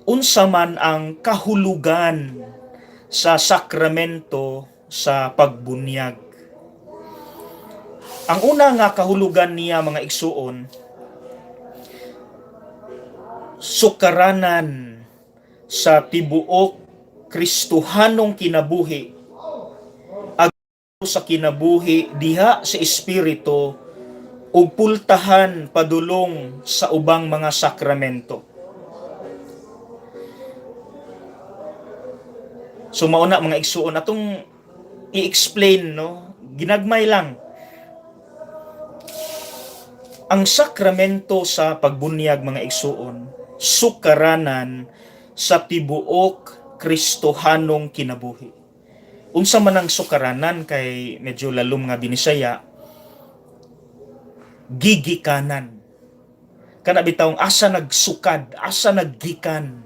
unsa man ang kahulugan sa sakramento sa pagbunyag. Ang una nga kahulugan niya mga igsuon, sukaranan sa tibuok Kristohanong kinabuhi ag sa kinabuhi diha sa espiritu ug pultahan padulong sa ubang mga sakramento. So mauna mga igsuon atong i-explain no, ginagmay lang. Ang sakramento sa pagbunyag mga igsuon, sukaranan sa tibuok Kristohanong kinabuhi. Unsa man ang sukaranan kay medyo lalom nga binisaya, gigikanan. Kana bitawng asa nagsukad, asa naggikan.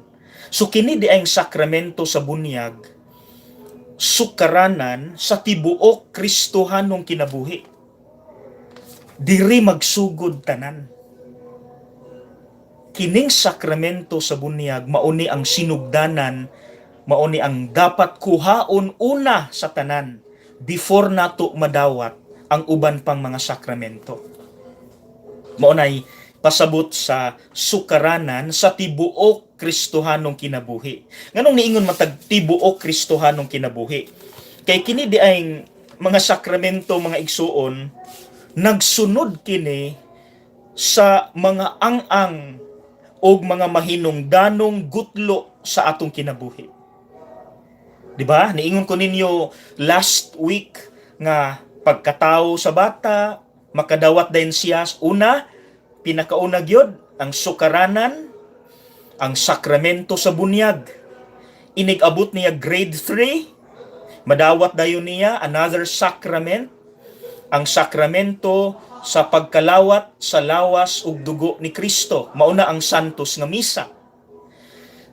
So kini di ay sakramento sa bunyag, sukaranan sa tibuok Kristohanong kinabuhi. Diri magsugod tanan. Kining sakramento sa bunyag mauni ang sinugdanan, mauni ang dapat kuhaon una sa tanan before nato madawat ang uban pang mga sakramento. Maunay pasabot sa sukaranan sa tibuok Kristohanong kinabuhi. Nganong niingon matag tibuok Kristohanong kinabuhi? Kay kini di ay mga sakramento mga igsuon nagsunod kini sa mga ang-ang o mga mahinungdanong gutlo sa atong kinabuhi. Di ba? Niingon ko ninyo last week nga pagkatao sa bata, makadawat din siya una, pinakauna gyud ang sukaranan, ang sakramento sa bunyag. Inigabot niya grade 3, madawat dayon niya another sacrament, ang sakramento sa pagkalawat sa lawas ug dugo ni Kristo, mauna ang santos nga misa.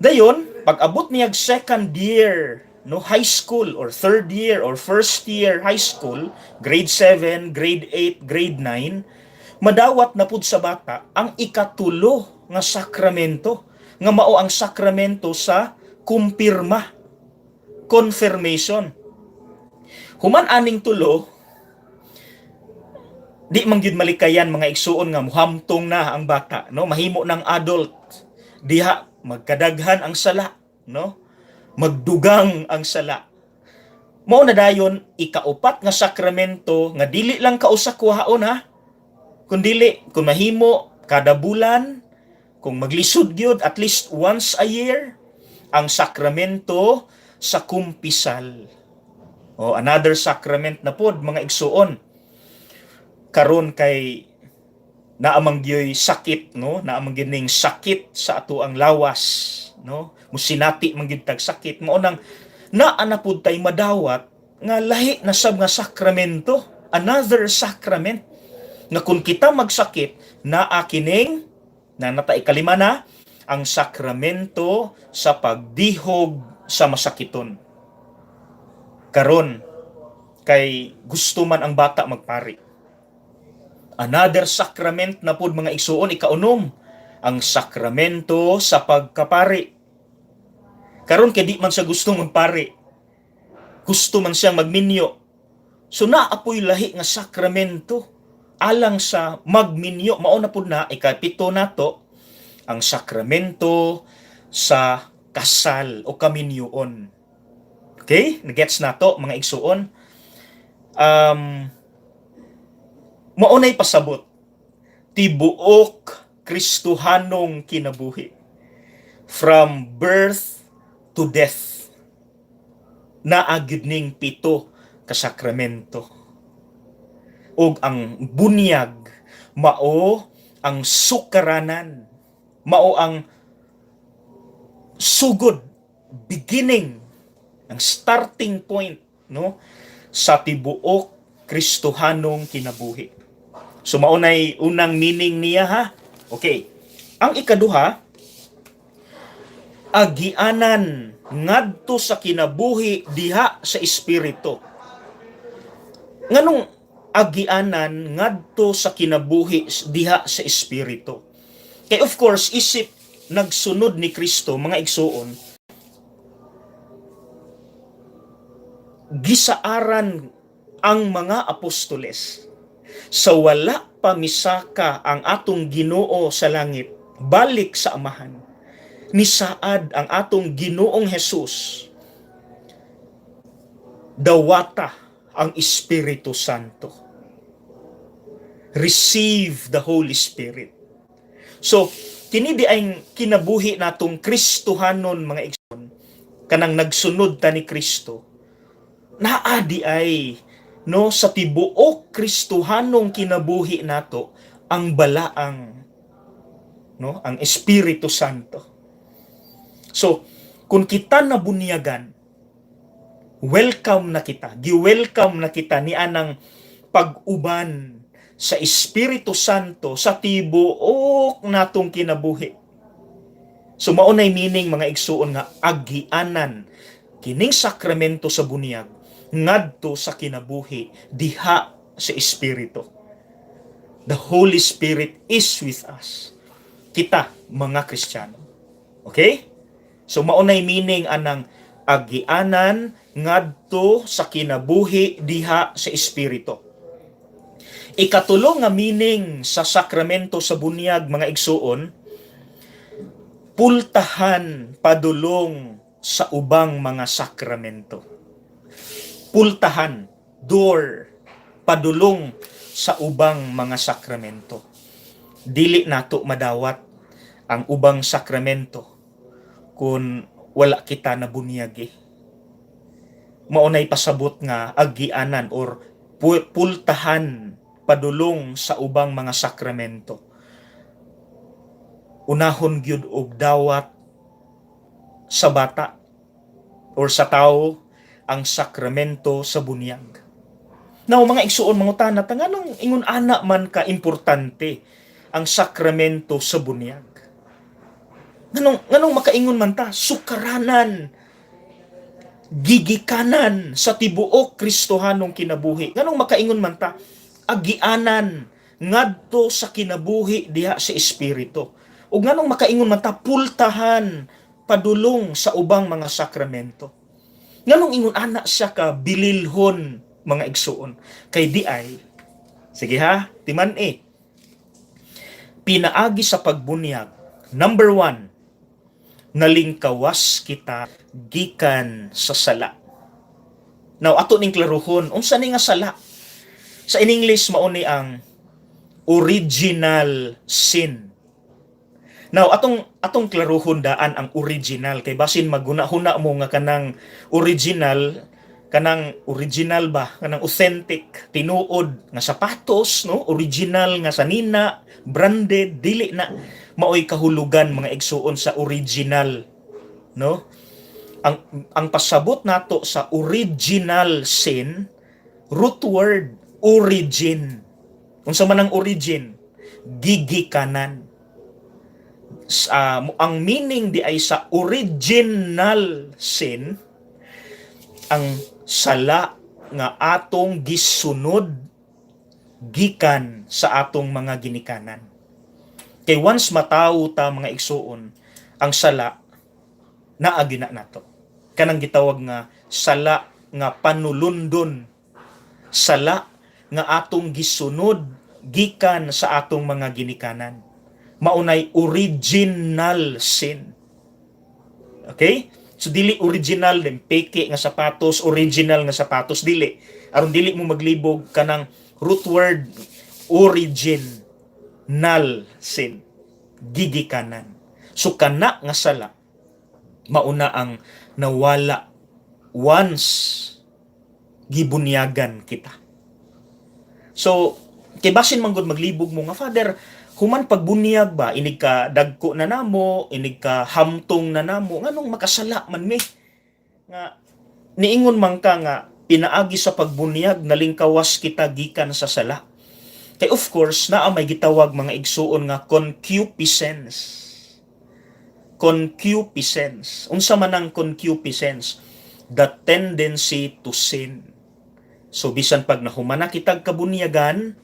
Dayon, pag abot niya second year, no, high school or third year or first year high school, grade 7, grade 8, grade 9, madawat na pud sa bata ang ikatulo nga sakramento, nga mao ang sakramento sa kumpirma, confirmation. Human aning tulo, di man gyud malikayan mga igsuon nga muhamtong na ang bata, no, mahimo ng adult, diha magkadaghan ang sala, no, magdugang ang sala. Mao na dayon ikaupat nga sakramento nga dili lang kausa kuhaon ha, kundili kung mahimo kada bulan, kung maglisod gyud at least once a year, ang sakramento sa kumpisal. O another sacrament na pod mga igsuon. Karon kay naamang gyoy sakit, no, naamang gining sakit sa ato ang lawas, no, musinati man gyud tag sakit, mao nang naa na pud tay madawat nga lahi na sab nga sakramento, another sacrament nga kung kita magsakit naa kining nanata ikalima na ang sakramento sa pagdihog sa masakiton. Karon kay gusto man ang bata magpari, another sacrament na pud mga igsuon, ikaunom, ang sakramento sa pagkapari. Karon kay di man siya gusto magpari, gusto man siyang magminyo. So naapoy lahi nga sakramento alang sa magminyo, mao na pud na ikapito nato ang sakramento sa kasal o kaminyoon. Okay? Nagets nato mga igsuon. Maunay pasabot, tibuok Kristohanong kinabuhi. From birth to death. Naagid ning pito ka sakramento. Ug ang bunyag, mao ang sukaranan, mao ang sugod, beginning, ang starting point, no, sa tibuok Kristohanong kinabuhi. So maunay unang meaning niya ha. Okay. Ang ikaduha, agianan ngadto sa kinabuhi diha sa espiritu. Nganong agianan ngadto sa kinabuhi diha sa espiritu? Kay of course isip nagsunod ni Kristo, mga igsuon, gisaaran ang mga apostoles sa wala pa misaka ang atong Ginoo sa langit balik sa amahan. Nisaad ang atong Ginoong Hesus dawata ang Espiritu Santo. Receive the Holy Spirit. So, kini di ay kinabuhi natong Kristohanon, mga igsoon, kanang nagsunod ta ni Kristo. Naa di ay no sa tibuok Kristohanong kinabuhi nato ang balaang no ang Espiritu Santo. So, kung kita nabunyagan, welcome na kita. Gi-welcome na kita ni anang pag-uban sa Espiritu Santo sa tibuok natong kinabuhi. So maunay meaning, mga igsuon, nga agianan kining sakramento sa bunyag ngadto sa kinabuhi diha sa Espiritu. The Holy Spirit is with us. Kita, mga Kristiyano. Okay? So maunay meaning anang agianan ngadto sa kinabuhi diha sa Espiritu. Ikatulo nga meaning sa sakramento sa bunyag, mga igsuon, pultahan padulong sa ubang mga sakramento. Pultahan, door, padulong sa ubang mga sakramento. Dili nato madawat ang ubang sakramento kung wala kita na bunyagi. Maunay pasabot nga agianan or pultahan padulong sa ubang mga sakramento. Unahon gyud og dawat sa bata or sa tao ang sakramento sa bunyag. Now, mga igsuon, mga tanat, nganong ingon ana man ka importante ang sakramento sa bunyag? Nganong makaingon man ta, sukaranan, gigikanan sa tibuok Kristohanong kinabuhi. Nganong makaingon man ta, agianan ngadto sa kinabuhi diha sa Espiritu. O nganong makaingon man ta, pultahan padulong sa ubang mga sakramento. Nganong ingon ana siya ka bililhon, mga igsuon? Kay di ay, sige ha, timan pinaagi sa pagbunyag, number 1, nalingkawas kita gikan sa sala. Now, ato ning klaruhon, unsa ni nga sala? Sa in English, mao ni ang original sin. Now, atong klaruhon daan ang original, kay basin maguna-huna mo nga kanang original ba, kanang authentic, tinuod nga sapatos, no? Original nga sanina, branded, dili na maoy kahulugan, mga igsuon, sa original, no? Ang pasabot nato sa original sin, root word origin. Unsa man ang origin? Gigikanan. Ang meaning di ay sa original sin, ang sala nga atong gisunod gikan sa atong mga ginikanan. Kay once matawo ta, mga igsuon, ang sala naagi na nato. Kanang gitawag nga sala nga panulundon. Sala nga atong gisunod gikan sa atong mga ginikanan. Maunay original sin. Okay? So dili original din peke nga sapatos, original nga sapatos, dili. Aron dili mo maglibog kanang root word original sin, gigikanan. So kana nga sala mauna ang nawala once gibunyagan kita. So kay basin man gud maglibog mo nga, Father, human pagbunyag ba, inig ka dagko na namo, inig ka hamtong na namo, nganong makasala man mi? Nga, niingon man ka nga, pinaagi sa pagbunyag, nalingkawas kita gikan sa sala. Kay of course, naa may gitawag, mga igsuon, nga concupiscence. Concupiscence. Unsa man ang concupiscence? The tendency to sin. So, bisan pag nahumana kitag kabunyagan,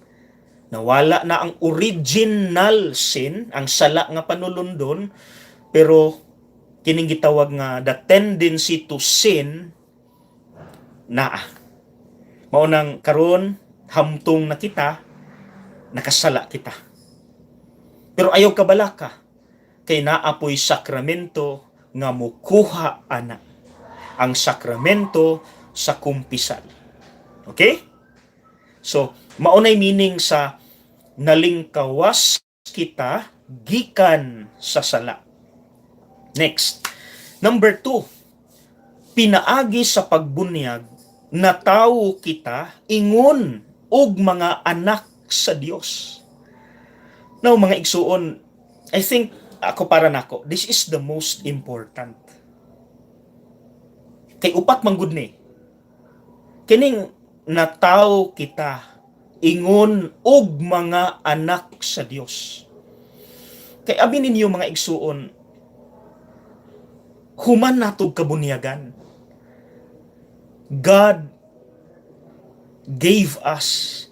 nawala na ang original sin, ang sala nga panulundon, Pero kining gitawag nga the tendency to sin naa. Mao nang karon hamtong na kita, nakasala kita. Pero ayaw kabalaka kay naapoy sakramento nga mukuha ana, ang sakramento sa kumpisal. Okay? So, maunay meaning sa nalingkawas kita gikan sa sala. Next, number 2, pinaagi sa pagbunyag na tawo kita ingon og mga anak sa Dios. Now, mga igsuon, I think ako para nako, this is the most important. Kay upat man gud ni. Kining natawo kita ingon og mga anak sa Dios. Kay abi ninyo mga igsuon, human natog kabunyagan. God gave us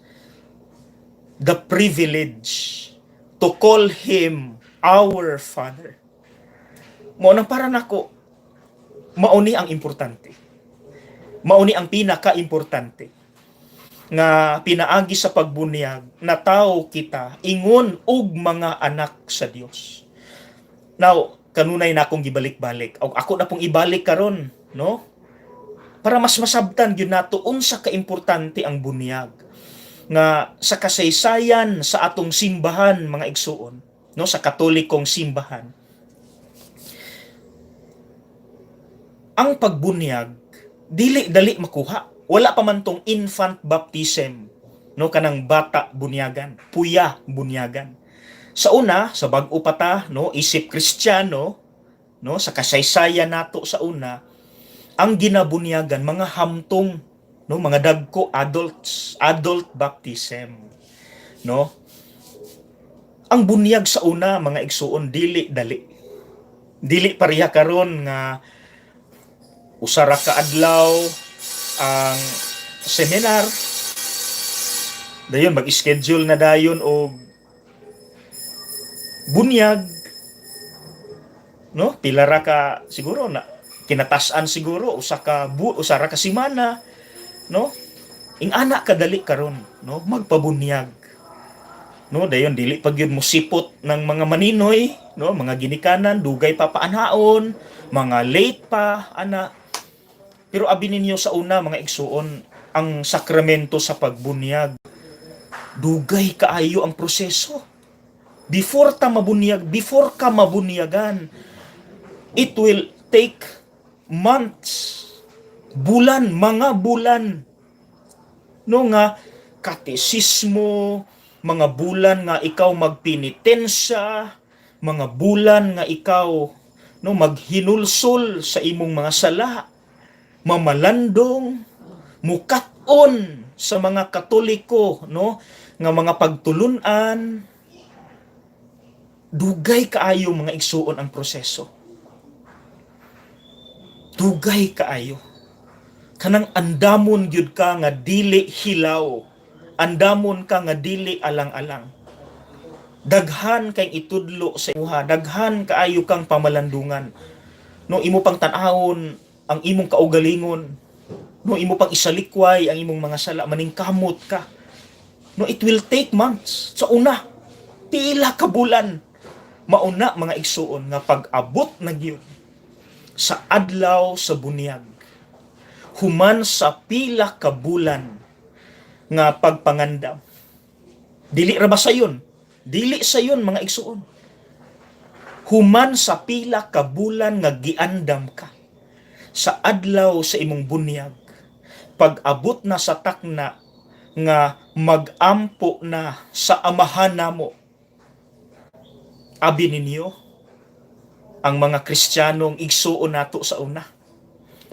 the privilege to call Him our Father. Mo nang para nako, mauni ang importante. Mauni ang pinaka-importante nga pinaagi sa pagbunyag na tao kita ingon og mga anak sa Dios. Now, kanunay na akong gibalik-balik. O ako na pong ibalik karon, no? Para mas masabtan gyud nato unsa ka importante ang bunyag nga sa kasaysayan sa atong simbahan mga igsuon, no, sa Katolikong simbahan. Ang pagbunyag dili dali makuha. Wala pa man tong infant baptism, no, kanang bata bunyagan, puya bunyagan. Sa una, sa bag-o pa ta, no, isip Kristiyano, no, sa kasaysayan nato sa una, ang ginabunyagan mga hamtong, no, mga dagko adult baptism, no. Ang bunyag sa una mga igsuon dili dali. Dili pareha karon nga usara ka adlaw ang seminar, dayon mag-schedule na dayon og bunyag, no, pilara ka siguro na kinatasan siguro usara ka semana, no, ing-ana kadali karon, no, magpabunyag, no, dayon dili pag yun mo sipot ng mga maninoy, no, mga ginikanan dugay pa paanhaon, mga late pa ana. Pero abi ninyo sa una mga igsuon, ang sakramento sa pagbunyag dugay kaayo ang proseso. Before ka mabunyagan, it will take months, bulan, mga bulan, no, nga katesismo, mga bulan nga ikaw magpenitensya, mga bulan nga ikaw, no, maghinulsol sa imong mga sala, mamalandong, mukat-on sa mga Katoliko, no, nga mga pagtulunan. Dugay kaayo mga igsuon ang proseso. Dugay kaayo. Kanang andamon gyud ka nga dili hilaw. Andamon ka nga dili alang-alang. Daghan kay itudlo sa imuha, daghan kaayo kang pamalandungan. No, imo pang tan-awon ang imong kaugalingon. No, imo pang isalikway ang imong mga sala, maningkamot ka. No, it will take months. Sa una, pila ka bulan. Mauna mga igsuon nga pag-abot na gyud sa adlaw sa bunyag, human sa pila ka bulan nga pagpangandam. Dili ra ba sayon? Dili sayon mga igsuon. Human sa pila ka bulan nga giandam ka sa adlaw sa imong bunyag, pag-abot na sa takna nga mag-ampo na sa amahan namo. Abi ninyo, ang mga Kristiyanong igsuon nato sa una,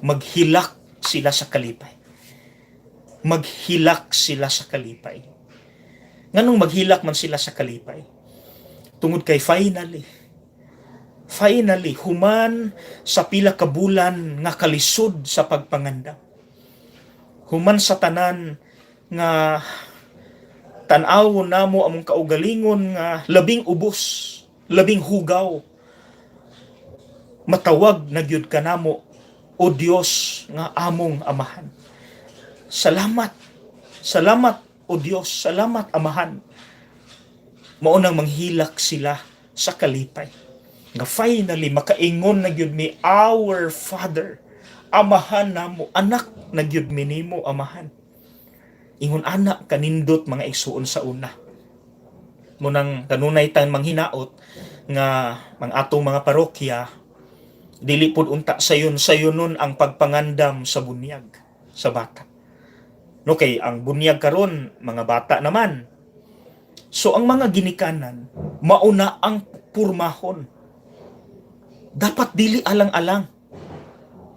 maghilak sila sa kalipay. Maghilak sila sa kalipay. Nganong maghilak man sila sa kalipay? Tungod kay finally, human sa pila ka bulan nga kalisod sa pagpangandam. Human sa tanan nga tan-aw namo among kaugalingon nga labing ubos, labing hugaw, matawag na gyud kanamo o Dios nga among amahan. Salamat. Salamat o Dios, salamat amahan. Maunang manghilak sila sa kalipay. Nga finally makaingon na gyud mi our Father. Amahan namo, anak na gyud mi nimo amahan. Ingon anak kanindot mga igsuon sa una. Munang kanunay tayong manghinaot nga ang atong mga parokya dili pud unta sayon-sayonon ang pagpangandam sa bunyag sa bata. No kay ang bunyag karon mga bata naman. So ang mga ginikanan mauna ang purmahon. Dapat dili alang-alang.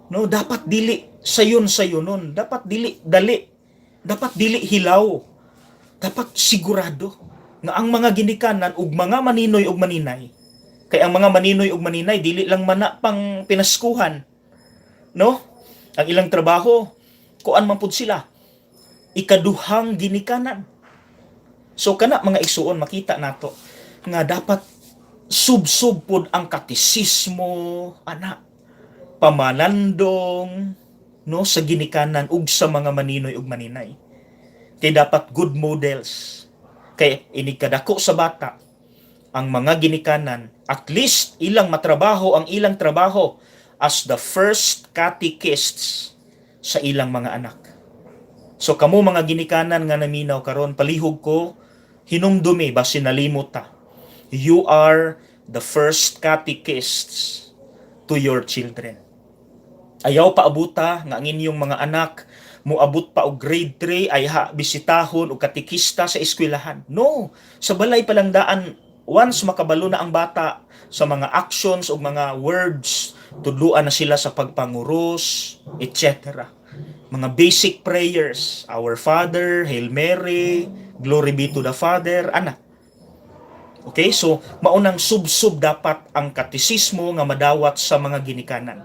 No, dapat dili sayon-sayonon, dapat dili dali, dapat dili hilaw. Dapat sigurado nga ang mga ginikanan ug mga maninoy ug maninay, kay ang mga maninoy ug maninay dili lang mana pang pinaskuhan, no? Ang ilang trabaho kuan man pud sila ikaduhang ginikanan. So kana mga igsuon makita nato nga dapat sub-sub pud ang katisismo ana pamalandong no sa ginikanan ug sa mga maninoy ug maninay. Kay dapat good models. Kay ini kadako sa bata ang mga ginikanan, at least ilang matrabaho ang ilang trabaho as the first catechists sa ilang mga anak. So kamo mga ginikanan nga naminaw karon, palihog ko hinumdumi basin nalimot ta. You are the first catechists to your children. Ayaw pa abuta nga ang inyong mga anak moabot pa og grade 3 ay bisitahon og katikista sa eskwelahan. No, sa balay pa lang daan once makabalo na ang bata sa mga actions o mga words, tudluan na sila sa pagpanguros, etc. Mga basic prayers, Our Father, Hail Mary, Glory be to the Father, ana. Okay, so maunang sub-sub dapat ang katisismo nga madawat sa mga ginikanan.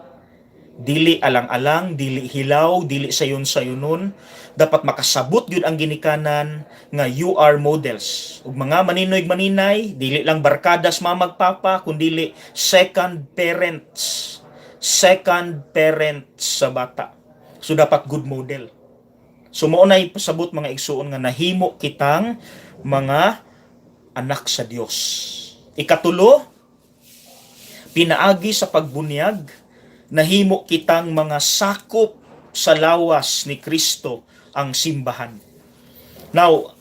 Dili alang-alang, dili hilaw, dili sayon-sayonon. Dapat makasabot yun ang ginikanan nga you are models. Ug mga maninoy maninay, dili lang barkadas mamagpapa, kundi second parents. Second parents sa bata. So dapat good model. So maunay pasabot mga igsuon nga nahimo kitang mga anak sa Dios. Ikatulo, pinaagi sa pagbunyag, nahimo kitang mga sakop sa lawas ni Kristo ang simbahan. Now,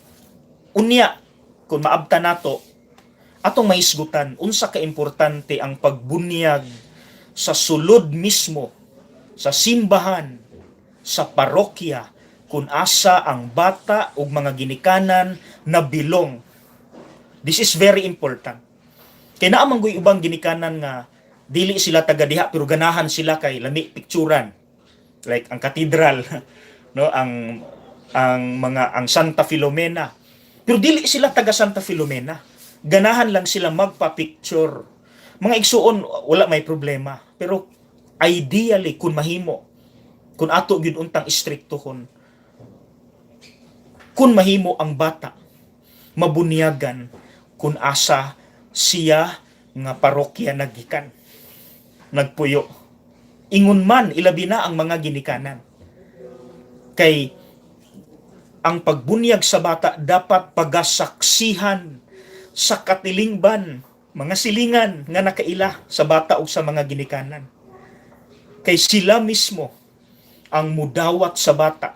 unya, kung maabta nato, atong mahisgutan, unsa ka importante ang pagbunyag sa sulod mismo, sa simbahan, sa parokya, kung asa ang bata ug mga ginikanan na bilong. This is very important. Kaya naamang ubang ginikanan nga dili sila taga diha pero ganahan sila kay lami picturan. Like ang katedral, no, ang Santa Filomena. Pero dili sila taga Santa Filomena. Ganahan lang sila magpa-picture. Mga igsuon wala may problema. Pero ideally kun mahimo, kun ato gyud untang istriktohon, kun mahimo ang bata mabunyagan kun asa siya nga parokya nagikan, nagpuyo. Ingon man, ilabi na ang mga ginikanan. Kay, ang pagbunyag sa bata dapat pagasaksihan sa katilingban, mga silingan nga nakaila sa bata o sa mga ginikanan. Kay sila mismo ang mudawat sa bata,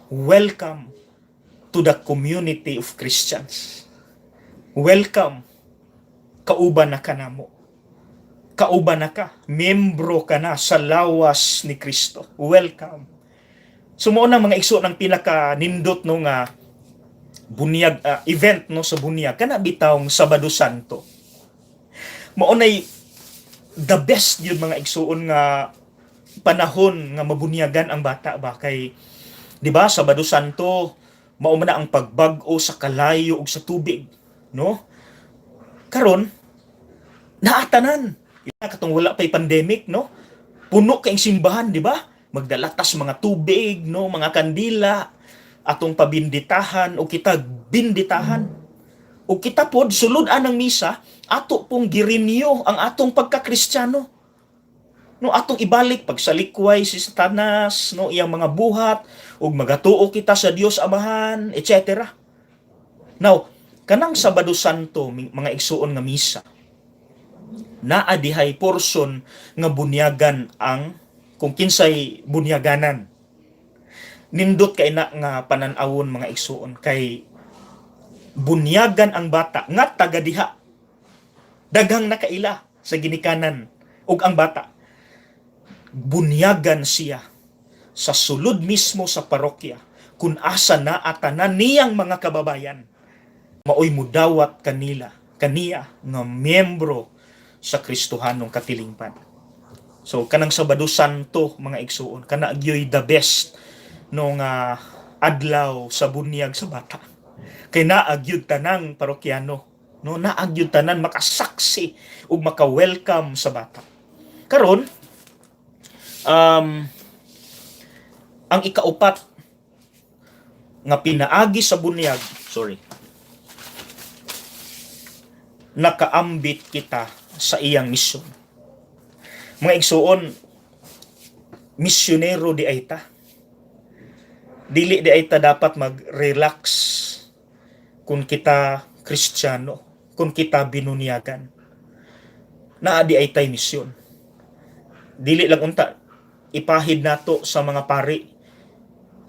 welcome to the community of Christians. Welcome, kauban na ka namo. Kauban na ka, membro ka na sa lawas ni Kristo. Welcome. Sumuon ang mga igso ng pinaka nindot no nga bunyag event no sa bunyag kana bitawng Sabado Santo. Maunay the best yun mga igsuon nga panahon nga mabunyagan ang bata ba kay di ba Sabado Santo mao man ang pagbag-o sa kalayo ug sa tubig, no? Karon naatanan katong wala pay pandemic, no? Puno kay simbahan, di ba? Magdalatas mga tubig, no, mga kandila atong pabinditahan o kita binditahan. O kita pod sulod anang misa ato pong girenew ang atong pagka-Kristiyano. No, atong ibalik pagsalikway si Satanas, no, iyang mga buhat, ug magatuo kita sa Dios Amahan, etc. Now, kanang Sabado Santo, mga igsuon nga misa, naa dihay portion nga bunyagan ang kung kinsay bunyaganan. Nindot kay na nga panan-awon mga igsuon kay bunyagan ang bata nga taga diha. Daghang nakaila sa ginikanan ug ang bata bunyagan siya sa sulod mismo sa parokya kung asa na atanan niyang mga kababayan maoy mudawat kaniya nga miyembro sa Kristohanong katilingpan. So kanang Sabado Santo mga igsuon kana gyoy the best nung adlaw sa bunyag sa bata. Kay naagyud tanang parokyano, no, naagyud tanan makasaksi ug maka-welcome sa bata. Karon ang ikaupat nga pinaagi sa bunyag, nakaambit kita sa iyang misyon. Mga igsuon, misyonero di ay ta. Dili di ay ta dapat mag-relax kung kita Kristiyano, kung kita binunyagan. Naa di ay tay misyon. Dili lang unta ipahid nato sa mga pari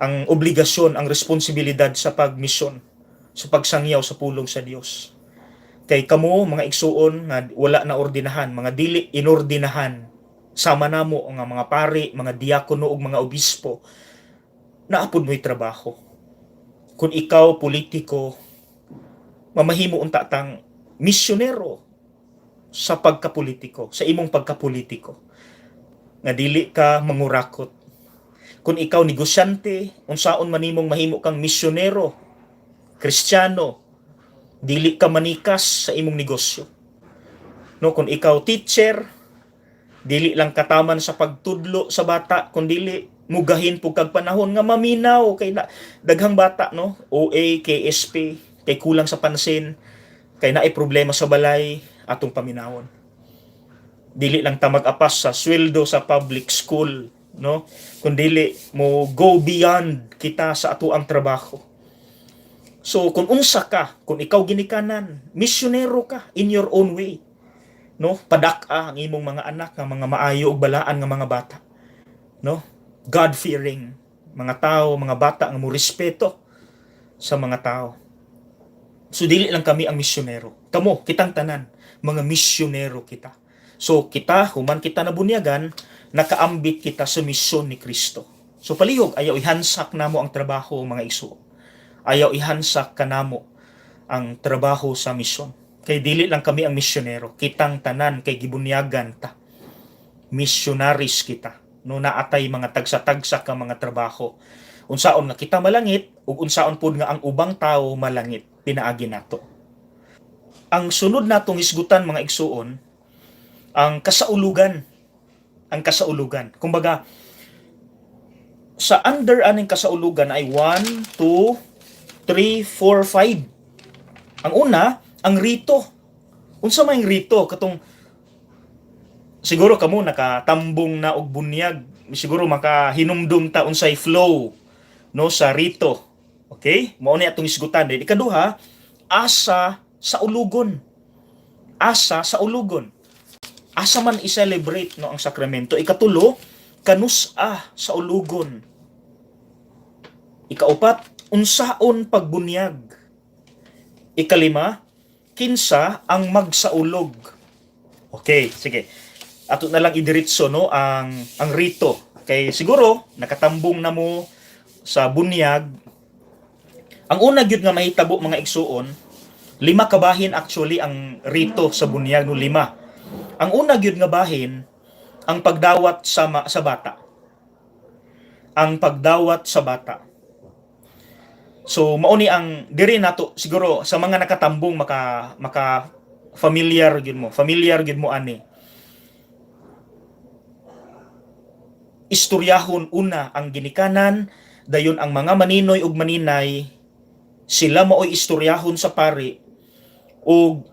ang obligasyon, ang responsibilidad sa pagmisyon, sa pagsangyaw sa pulong sa Dios. Kay kamo mga igsuon nga wala na ordinahan, mga dili inordinahan, sama namo nga mga pari, mga diakono ug mga obispo, naapod mo'y trabaho. Kung ikaw politiko, mamahimo unta tang misyonero sa pagkapolitiko, sa imong pagkapolitiko. Nga dili ka mangurakot. Kung ikaw negosyante, unsaon man imong mahimo kang misyonero, Kristiyano, dili ka manikas sa imong negosyo. No, kung ikaw teacher, dili lang kataman sa pagtudlo sa bata, kundi mugahin pug kag panahon nga maminaw kay daghang bata, no, OA, KSP, kay kulang sa pansin, kay naay problema sa balay atong paminawon. Dili lang ta mag-apas sa sweldo sa public school, no, kundi mo go beyond kita sa ato ang trabaho. So kung unsa ka, kung ikaw ginikanan, misyonero ka in your own way, no, padak-a ang imong mga anak nga mga maayo ug balaan nga mga bata, no, God-fearing mga tao, mga bata nga mo respeto sa mga tao. So dili lang kami ang misyonero, kamo kitang tanan mga misyonero kita. So kita, human kita nabunyagan, nakaambit kita sa misyon ni Kristo. So palihog, ayaw ihansak namo ang trabaho mga igsuon. Ayaw ihansak kanamo ang trabaho sa misyon. Kay dili lang kami ang misyonero, kitang tanan kay gibunyagan ta. Missionaries kita. No, naatay mga tagsa-tagsa ka mga trabaho. Unsaon nga kita malangit ug unsaon pud nga ang ubang tao malangit pinaagi nato. Ang sunod natong hisgutan mga igsuon, ang kasaulugan. Ang kasaulugan. Kumbaga, sa under aning kasaulugan ay 1, 2, 3, 4, 5. Ang una, ang rito. Unsa may rito? Katong, siguro kamo nakatambong na og bunyag. Siguro makahinumdum ta unsay flow, no, sa rito. Okay? Mao ni atong isgutan. Ikaduha, asa sa ulugon. Asa sa ulugon. Asa man i-celebrate, no, ang sakramento. Ikatulo, kanusa sa ulugon. Ikaupat, unsaon pagbunyag. Ikalima, kinsa ang magsaulog. Okay, sige. Ato na lang idiretso, no, ang rito. Kay siguro nakatambong na mo sa bunyag. Ang una gyud nga mahitabo mga igsuon, 5 kabahin actually ang rito sa bunyag, no, 5. Ang una gyud nga bahin, ang pagdawat sa bata. Ang pagdawat sa bata. So mao ni ang diri nato siguro sa mga nakatambong maka familiar gyud mo ani. Istoryahon una ang ginikanan, dayon ang mga maninoy ug maninay sila maoy istoryahon sa pari ug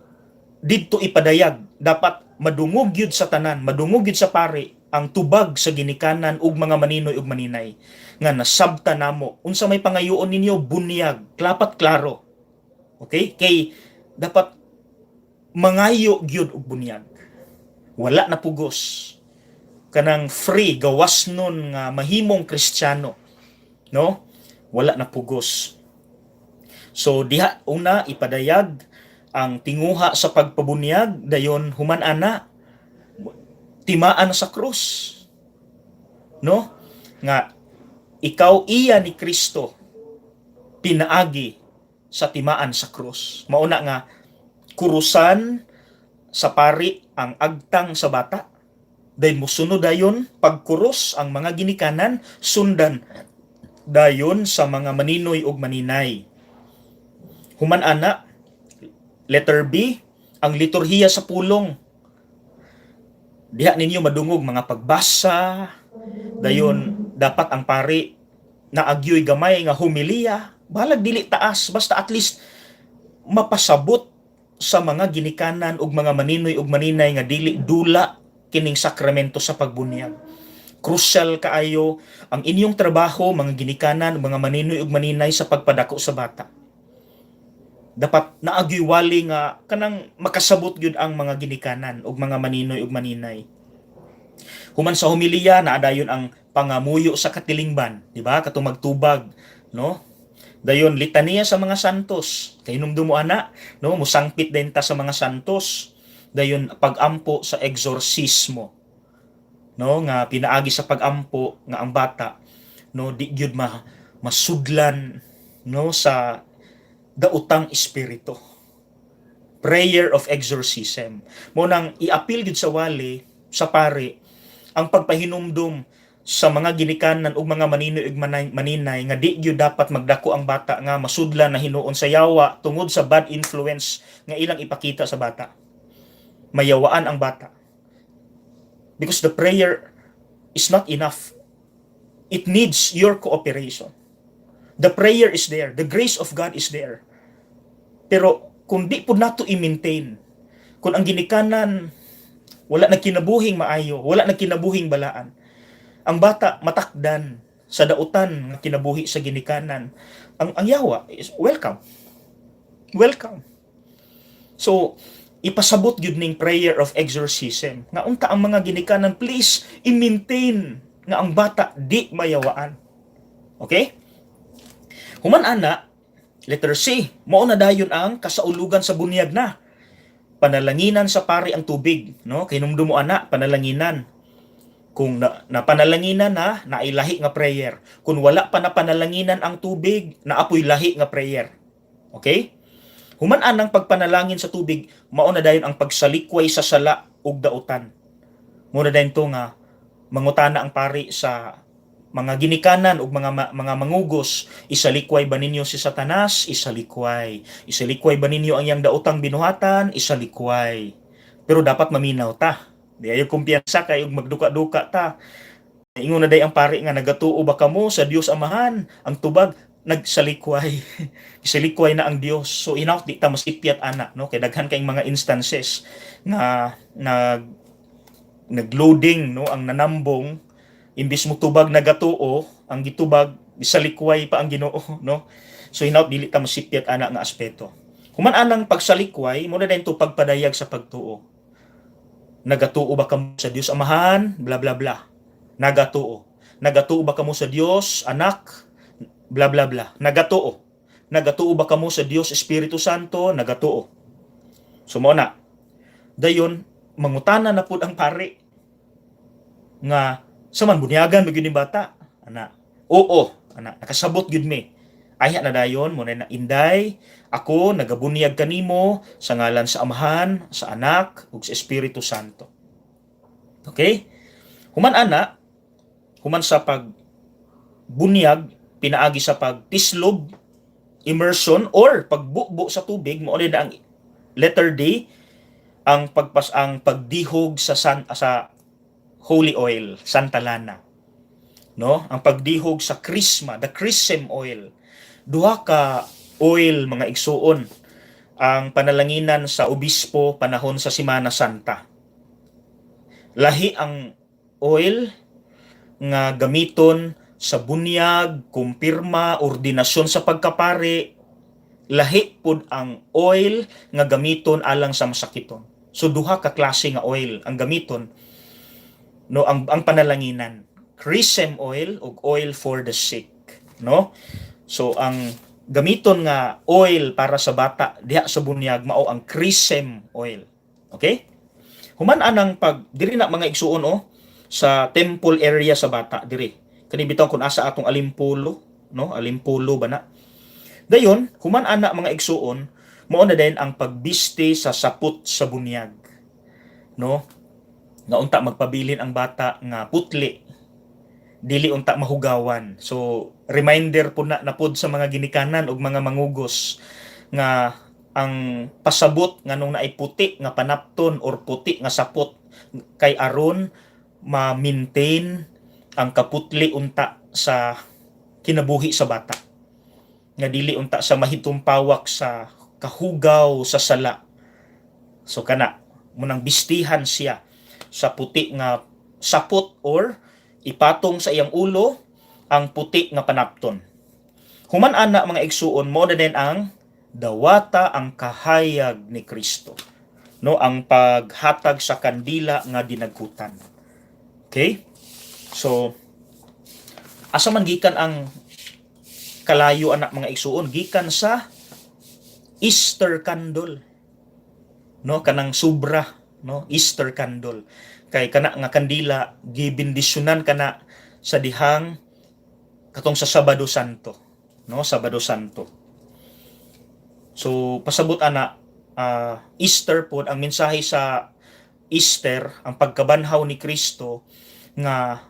didto ipadayag. Dapat madungog yun sa tanan, madungog yun sa pari ang tubag sa ginikanan ug mga maninoy ug maninay nga nasabta namo unsa may pangayoon ninyo bunyag klapat klaro. Okay, kay dapat mangayo gyud og bunyag, wala na pugos, kanang free gawas nun nga mahimong Kristiyano, no, wala na pugos. So diha una ipadayag ang tinguha sa pagpabunyag, dayon human ana timaan sa krus, no, nga ikaw iya ni Kristo pinaagi sa timaan sa krus. Mauna nga kurusan sa pari ang agtang sa bata, dahil musunod dayon pagkurus ang mga ginikanan, sundan dayon sa mga maninoy ug maninay. Human ana, letter B, ang liturhiya sa pulong. Diha ninyo madungog mga pagbasa, dayon dapat ang pari na agyoy gamay nga humiliya, balag dili taas, basta at least mapasabot sa mga ginikanan ug mga maninoy ug maninay nga dili dula kining sakramento sa pagbunyag. Crucial kaayo ang inyong trabaho, mga ginikanan, mga maninoy ug maninay sa pagpadako sa bata. Dapat naagiwali nga kanang makasabot gyud ang mga ginikanan ug mga maninoy ug maninay. Human sa homilya naadayon ang pangamuyo sa katilingban, di ba? Katong magtubag, no? Dayon litanya sa mga santos. Kay hinumdum mo ana, no, musangpit din ta sa mga santos. Dayon pagampo sa exorcismo, no, nga pinaagi sa pagampo nga ang bata, no, di gyud masudlan, no, sa daotang espiritu. Prayer of exorcism. Mo nang iapil gyud sa wali sa pari ang pagpahinumdum sa mga ginikanan ug mga maninoy ug maninay nga di gyud dapat magdako ang bata nga masudlan na hinuon sa yawa tungod sa bad influence nga ilang ipakita sa bata. Mayawaan ang bata. Because the prayer is not enough. It needs your cooperation. The prayer is there. The grace of God is there. Pero kung di po nato i-maintain, kung ang ginikanan wala na kinabuhing maayo, wala na kinabuhing balaan, ang bata matakdan sa dautan nga kinabuhi sa ginikanan, ang yawa is welcome. Welcome. So, ipasabot gyud ning prayer of exorcism nga unta ang mga ginikanan, please i-maintain nga ang bata di mayawaan. Okay? Human ana, letter C, mao na dayon ang kasaulugan sa bunyag na. Panalanginan sa pari ang tubig, no? Kay numdum mo ana, panalanginan. Kung napanalanginan na, nailahi nga prayer. Kung wala pa na panalanginan ang tubig, naapoy lahi nga prayer. Okay? Human anang pagpanalangin sa tubig, mao na dayon ang pagsalikway sa sala ug dautan. Muna dayon to nga mangutana ang pari sa mga ginikanan ug mga mangugos, isalikway ba ninyo si Satanas? Isalikway. Isalikway ba ninyo ang iyang daotang binuhatan? Isalikway. Pero dapat maminaw ta. Di ayo kumpiyansa kay ug magduka-duka ta. Ingon na day ang pari nga nagatuo ba kamo sa Dios Amahan? Ang tubag nagsalikway. Isalikway na ang Dios. So inaw di ta masipyat ana, no? Kay daghan kayong mga instances nga nagloading, no, ang nanambong imbis mo tubag nagatuo, ang gitubag isalikway pa ang Ginoo, no? So inaw dili ta masipyat ana nga aspeto. Human anang pagsalikway mo na din to pagpadayag sa pagtuo. Nagatuo ba kamo sa Dios Amahan? Bla bla bla. Nagatuo. Nagatuo ba kamo sa Dios Anak? Bla bla bla. Nagatuo. Nagatuo ba kamo sa Dios Espiritu Santo? Nagatuo. So mo na. Dayon mangutana na pud ang pari nga saman bunyagan magyud ni bata. Ana. Oo, ana. Nakasabot gyud mi. Ayha na dayon mo na inday, ako nagabunyag kanimo sa ngalan sa Amahan, sa Anak ug sa Espiritu Santo. Okay? Human ana, human sa pagbunyag pinaagi sa pagtislob, immersion or pagbubo sa tubig, mo na ang letter D, ang pagdihog sa holy oil, Santa Lana. No? Ang pagdihog sa krisma, the chrism oil. Duha ka oil mga igsuon ang panalanginan sa obispo panahon sa Semana Santa. Lahi ang oil nga gamiton sa bunyag, kumpirma, ordinasyon sa pagkapari, lahi pod ang oil nga gamiton alang sa masakiton. So duha ka klase nga oil ang gamiton, no, ang panalanginan. Chrism oil ug oil for the sick, no? So ang gamiton nga oil para sa bata diha sa bunyag mao ang chrism oil. Okay? Human anang pag diri na mga igsuon sa temple area sa bata diri. Kani bitaw kun asa atong alimpulo, no? Alimpulo ba na? Dayon, human ana mga igsuon, mao na din ang pagbiste sa saput sa bunyag. No? Nga unta magpabilin ang bata nga putli, dili unta mahugawan. So reminder po na napod sa mga ginikanan ug mga mangugos nga ang pasabot nga nung naay puti nga panapton or puti nga sapot kay aron ma-maintain ang kaputli unta sa kinabuhi sa bata. Nga dili unta sa mahitumpawak sa kahugaw sa sala. So kana munang bistihan siya sa puti nga sapot or ipatong sa iyang ulo ang puti nga panapton. Human ana mga igsuon, mo na din ang dawata ang kahayag ni Kristo. No, ang paghatag sa kandila nga dinagkutan. Okay? So asa man gikan ang kalayo anak mga igsuon, gikan sa Easter candle. No, kanang sobra, no, Easter candle. Kay kana nga kandila gibindisyonan kana sa dihang katong sa Sabado Santo, no, Sabado Santo. So pasabot ana Easter pod ang mensahe sa Easter, ang pagkabanhaw ni Kristo nga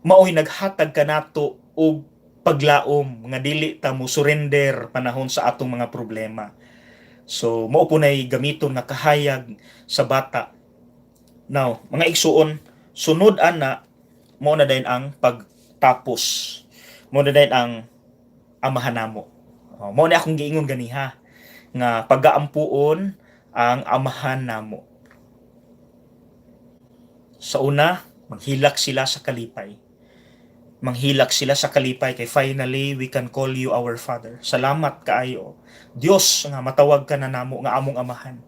maoy naghatag kanato og paglaom nga dili ta mo surrender panahon sa atong mga problema. So mao po nay gamiton nga kahayag sa bata. Now, mga igsuon, sunod ana mo na din ang pagtapos. Mo na din ang amahan namo. Mo na akong giingon ganiha nga pagaampuon ang amahan namo. Sa una, manghilak sila sa kalipay. Manghilak sila sa kalipay kay finally we can call you our Father. Salamat kaayo, Dios, nga matawag ka na namo nga among amahan.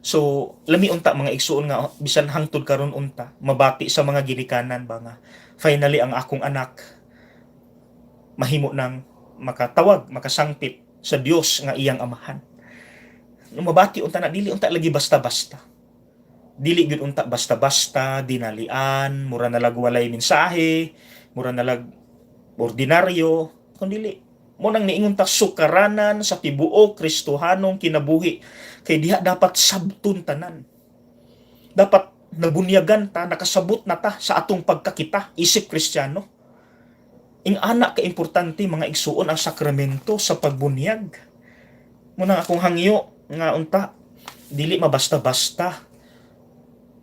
So lami unta mga igsuon nga bisan hangtod karon unta mabati sa mga ginikanan ba nga finally ang akong anak mahimo nang makatawag, makasangpit sa Dios nga iyang amahan. Mabati unta na dili unta lagi basta-basta. Dili gyud unta basta-basta dinalian, mura na lag walay mensahe, mura na lag ordinaryo, kundi mo nang niingon ta sukaranan sa tibuok Kristohanong kinabuhi. Kay diha dapat sabton tanan. Dapat nabunyagan ta, nakasabot na ta sa atong pagkakita, isip Kristiyano. Ing anak ka importante mga igsuon ang sakramento sa pagbunyag. Muna akong hangyo nga unta, dili mabasta-basta.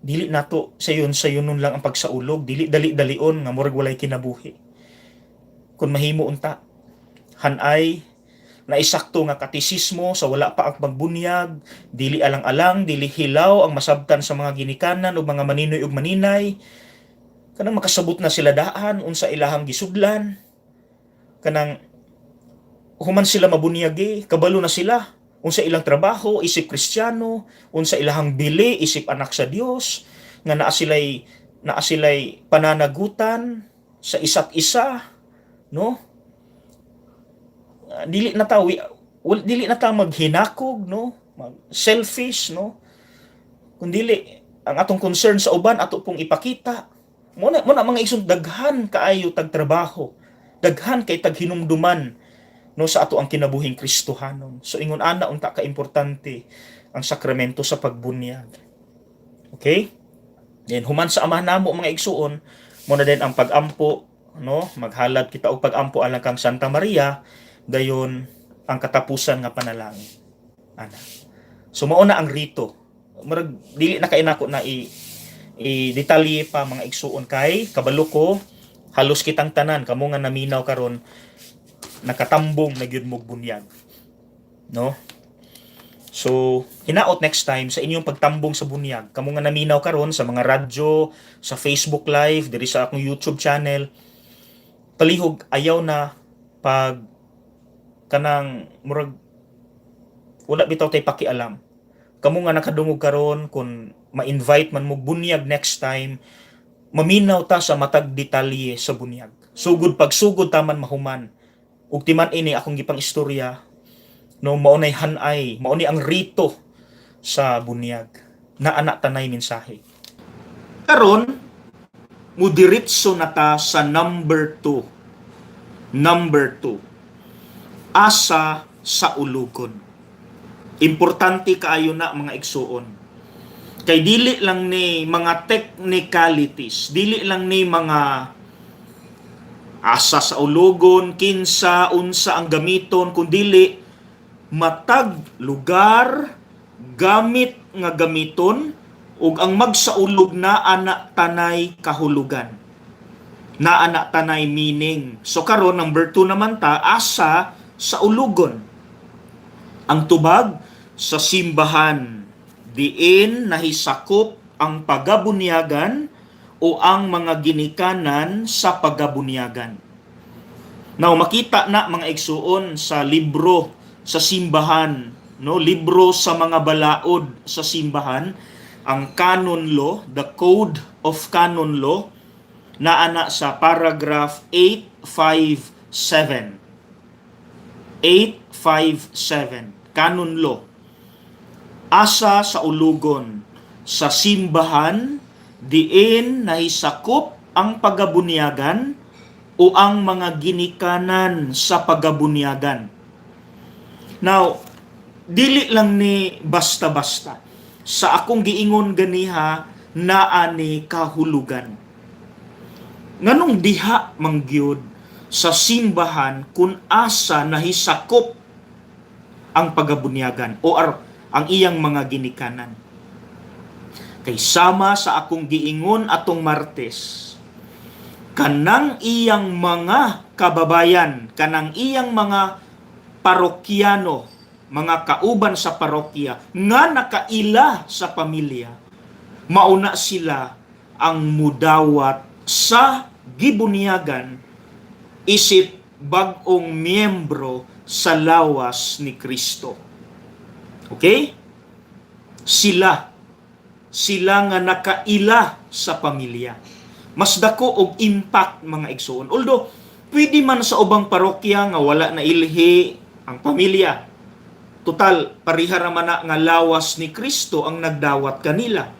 Dili nato sayon-sayonon lang ang pagsaulog, dili dali-dalion nga murag walay kinabuhi. Kung mahimo unta, hanay na isakto nga katisismo sa wala pa ang pagbunyag, dili alang-alang, dili hilaw ang masabtan sa mga ginikanan o mga maninoy ug maninay. Kanang makasabot na sila daan unsa ilahang gisudlan. Kanang human sila mabunyagi, kabalo na sila unsa ilang trabaho, isip Kristiyano, unsa ilahang bili, isip anak sa Dios, nga naa sila'y pananagutan sa isa't isa, no? Dili na ta maghinakog, no, selfish, no, kundi ang atong concern sa uban ato pong ipakita. Mo na mga isong daghan kaayo tag trabaho, daghan kay tag hinumduman, no, sa ato ang kinabuhing Kristohanon. So ingon ana unta ka importante ang sakramento sa pagbunyag. Okay? Then human sa amahan namo mga igsuon, mo na din ang pagampo, no, maghalad kita og pagampo alang kang Santa Maria. Dayon ang katapusan nga panalangin. Ana. So mao na ang rito. Murag dili na kay nako na i-detalye pa mga igsuon kay kabalo ko halos kitang tanan kamo nga naminaw karon nakatambong na gyud mo bunyag. No? So, hinaot next time sa inyong pagtambong sa bunyag. Kamo nga naminaw karon sa mga radyo, sa Facebook Live, diri sa akong YouTube channel, palihog ayaw na pag kanang murag wala bitaw tay pakialam. Kamo nga nakadungog karon kung ma-invite man mo bunyag next time, maminaw ta sa matag detalye sa bunyag. Sugod pagsugod taman mahuman. Ug timan ini akong gipang istorya, no, maunay hanay, mauni ang rito sa bunyag. Na ana tanay mensahe. Karon mudiretso na ta sa number 2. Number 2. Asa sa ulugon. Importante kaayo na mga igsuon. Kay dili lang ni mga technicalities, dili lang ni mga asa sa ulugon, kinsa, unsa ang gamiton, kundili matag lugar, gamit nga gamiton, ug ang magsaulog na ana tanay kahulugan. Na ana tanay meaning. So karon number 2 naman ta, asa sa ulugon. Ang tubag sa simbahan, diin nahisakop ang pagabunyagan o ang mga ginikanan sa pagabunyagan. Now makita na mga igsuon sa libro sa simbahan, no, libro sa mga balaod sa simbahan, ang canon law, the code of canon law, na ana sa paragraph 857. 857, canon law. Asa sa ulugon sa simbahan, diin nahisakop ang pagabunyagan o ang mga ginikanan sa pagabunyagan. Now, dili lang ni basta-basta. Sa akong giingon ganiha, naa ni kahulugan. Nganong diha mangyud sa simbahan kung asa nahisakop ang pagabunyagan o ang iyang mga ginikanan. Kay sama sa akong giingon atong Martes, kanang iyang mga kababayan, kanang iyang mga parokyano, mga kauban sa parokya, nga nakaila sa pamilya, mauna sila ang mudawat sa gibunyagan isip bag-ong miyembro sa lawas ni Kristo. Okay? Sila nga nakaila sa pamilya. Mas dako og impact mga igsoon. Although, pwede man sa ubang parokya nga wala na ilhi ang pamilya. Total, pariha raman na nga lawas ni Kristo ang nagdawat kanila.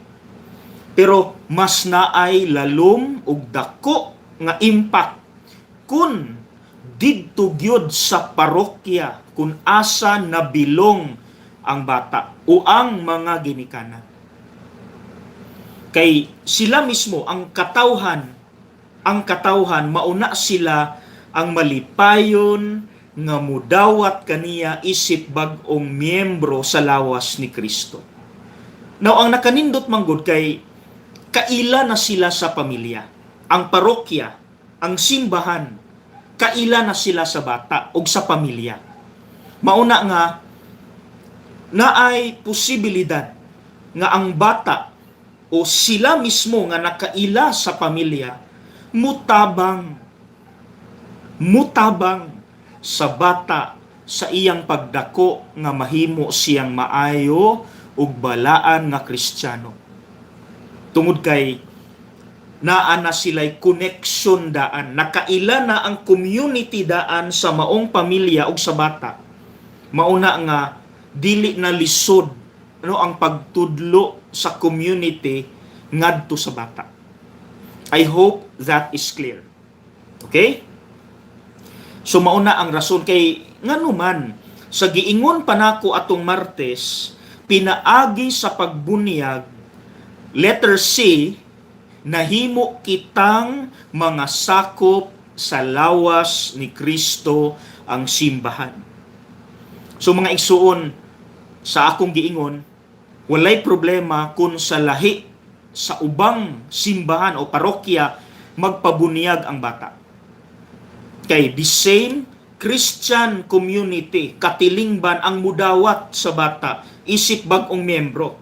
Pero mas naay lalom og dako nga impact kun didto gyud sa parokya kun asa nabilong ang bata o ang mga ginikanan. Kay sila mismo ang katawhan mauna sila ang malipayon nga mudawat kaniya isip bag-ong miyembro sa lawas ni Kristo. Now ang nakanindot manggod kay kaila na sila sa pamilya. Ang parokya, ang simbahan, kaila na sila sa bata o sa pamilya. Mauna nga naay posibilidad nga ang bata o sila mismo nga nakaila sa pamilya mutabang sa bata sa iyang pagdako nga mahimo siyang maayo ug balaan nga Kristiyano. Tungod kay naa na sila'y connection daan, nakaila na ang community daan sa maong pamilya ug sa bata. Mauna nga dili na lisod ang pagtudlo sa community ngadto sa bata. I hope that is clear. Okay? So mauna ang rason kay nganuman sa giingon pa nako atong Martes, pinaagi sa pagbunyag, letter C, nahimo kitang mga sakop sa lawas ni Kristo ang simbahan. So mga igsuon, sa akong giingon, walay problema kung sa lahi sa ubang simbahan o parokya magpabunyag ang bata. Kay the same Christian community, katilingban ang mudawat sa bata, isip bag-ong miyembro.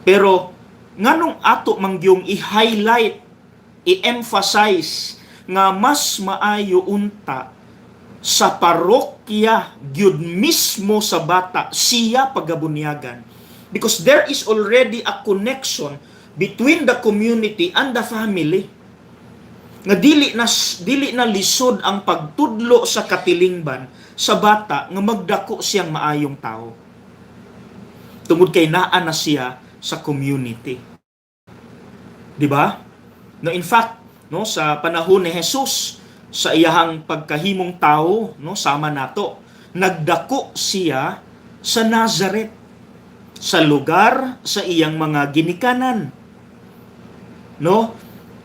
Pero nganong ato mangyong i-highlight, i-emphasize nga mas maayo unta sa parokya gyud mismo sa bata siya pagabunyagan, because there is already a connection between the community and the family. Nga dili na lisod ang pagtudlo sa katilingban sa bata nga magdako siyang maayong tao. Tungod kay naa na siya sa community. Di ba? No, in fact, no, sa panahon ni Jesus, sa iyahang pagkahimong tao, no, sama nato, nagdako siya sa Nazareth, sa lugar sa iyang mga ginikanan. No?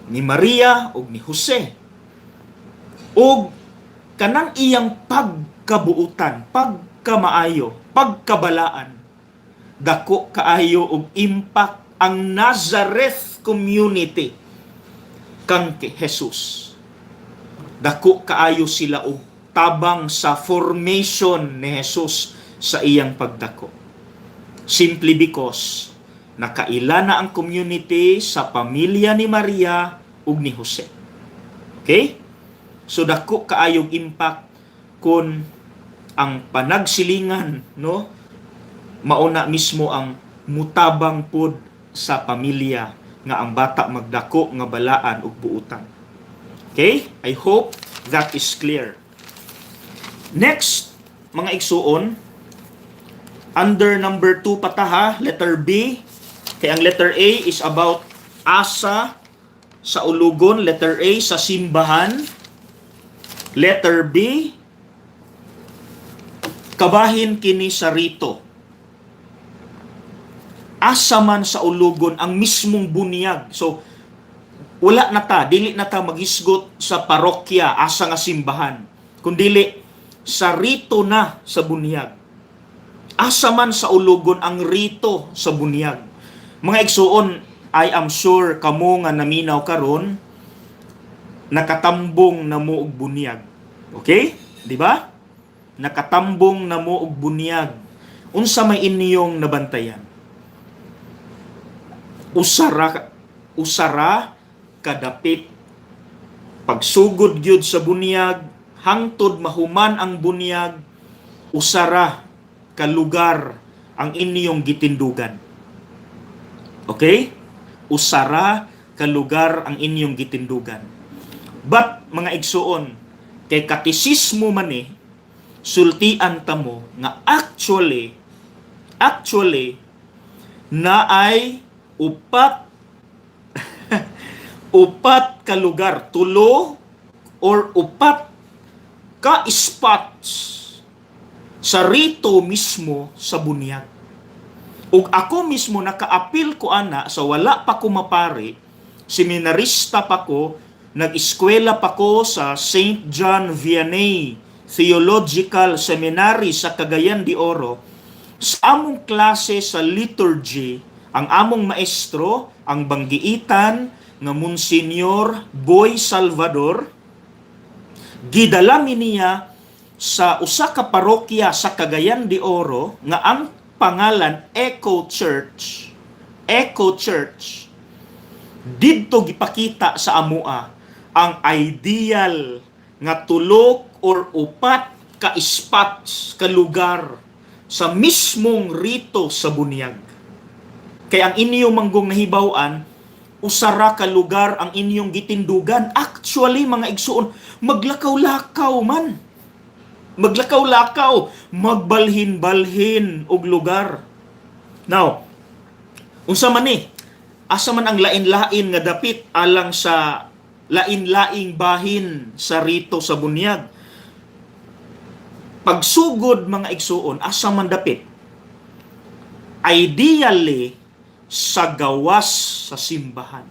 Ni Maria o ni Jose. O kanang iyang pagkabuutan, pagkamaayo, pagkabalaan, dako kaayo og impact ang Nazareth community kang Jesus. Dako kaayo sila og tabang sa formation ni Jesus sa iyang pagdako. Simply because nakaila na ang community sa pamilya ni Maria ug ni Jose. Okay? So dako kaayong impact kun ang panagsilingan, no, mauna mismo ang mutabang pod sa pamilya nga ang bata magdako nga balaan ug buutan. Okay? I hope that is clear. Next, mga igsuon, under number 2 pataha, letter B. Kaya ang letter A is about asa sa ulugon. Letter A sa simbahan. Letter B, kabahin kini sa rito. Asa man sa ulugon ang mismong bunyag. So, wala na ta, dili na ta magisgot sa parokya, asa nga simbahan. Kundili, sa rito na sa bunyag. Asa man sa ulugon ang rito sa bunyag. Mga igsuon, I am sure kamo nga naminaw karon nakatambong na mo og bunyag. Okay? Di ba? Nakatambong na mo og bunyag. Unsa may inyong nabantayan? Usara kadapit pagsugod gyud sa bunyag, hangtod mahuman ang bunyag, usara ka lugar ang inyong gitindugan. Okay? Usara ka lugar ang inyong gitindugan. But, mga igsuon, kay katisismo man sultian ta mo nga actually, na ay upat ka lugar, tulo or upat ka spots sa rito mismo sa bunyag. Ug ako mismo nakaapil ko ana sa wala pa ko mapari, seminarista pa ko, nag-eskwela pa ko sa St. John Vianney Theological Seminary sa Cagayan de Oro. Sa among klase sa liturgy, ang among maestro, ang banggiitan nga Monsignor Boy Salvador, gidala mi niya sa usa ka parokya sa Cagayan de Oro nga ang pangalan Echo Church. Echo Church. Didto gipakita sa amua ang ideal nga tulok or upat ka spots ka lugar sa mismong rito sa bunyag. Kaya ang inyong manggong nahibawan, usara ka lugar ang inyong gitindugan. Actually, mga igsuon, maglakaw-lakaw man. Maglakaw-lakaw, magbalhin-balhin og lugar. Now, unsa man asa man ang lain-lain nga dapit alang sa lain-laing bahin sa rito sa bunyag. Pagsugod, mga igsuon, asa man dapit? Ideally, sa gawas sa simbahan.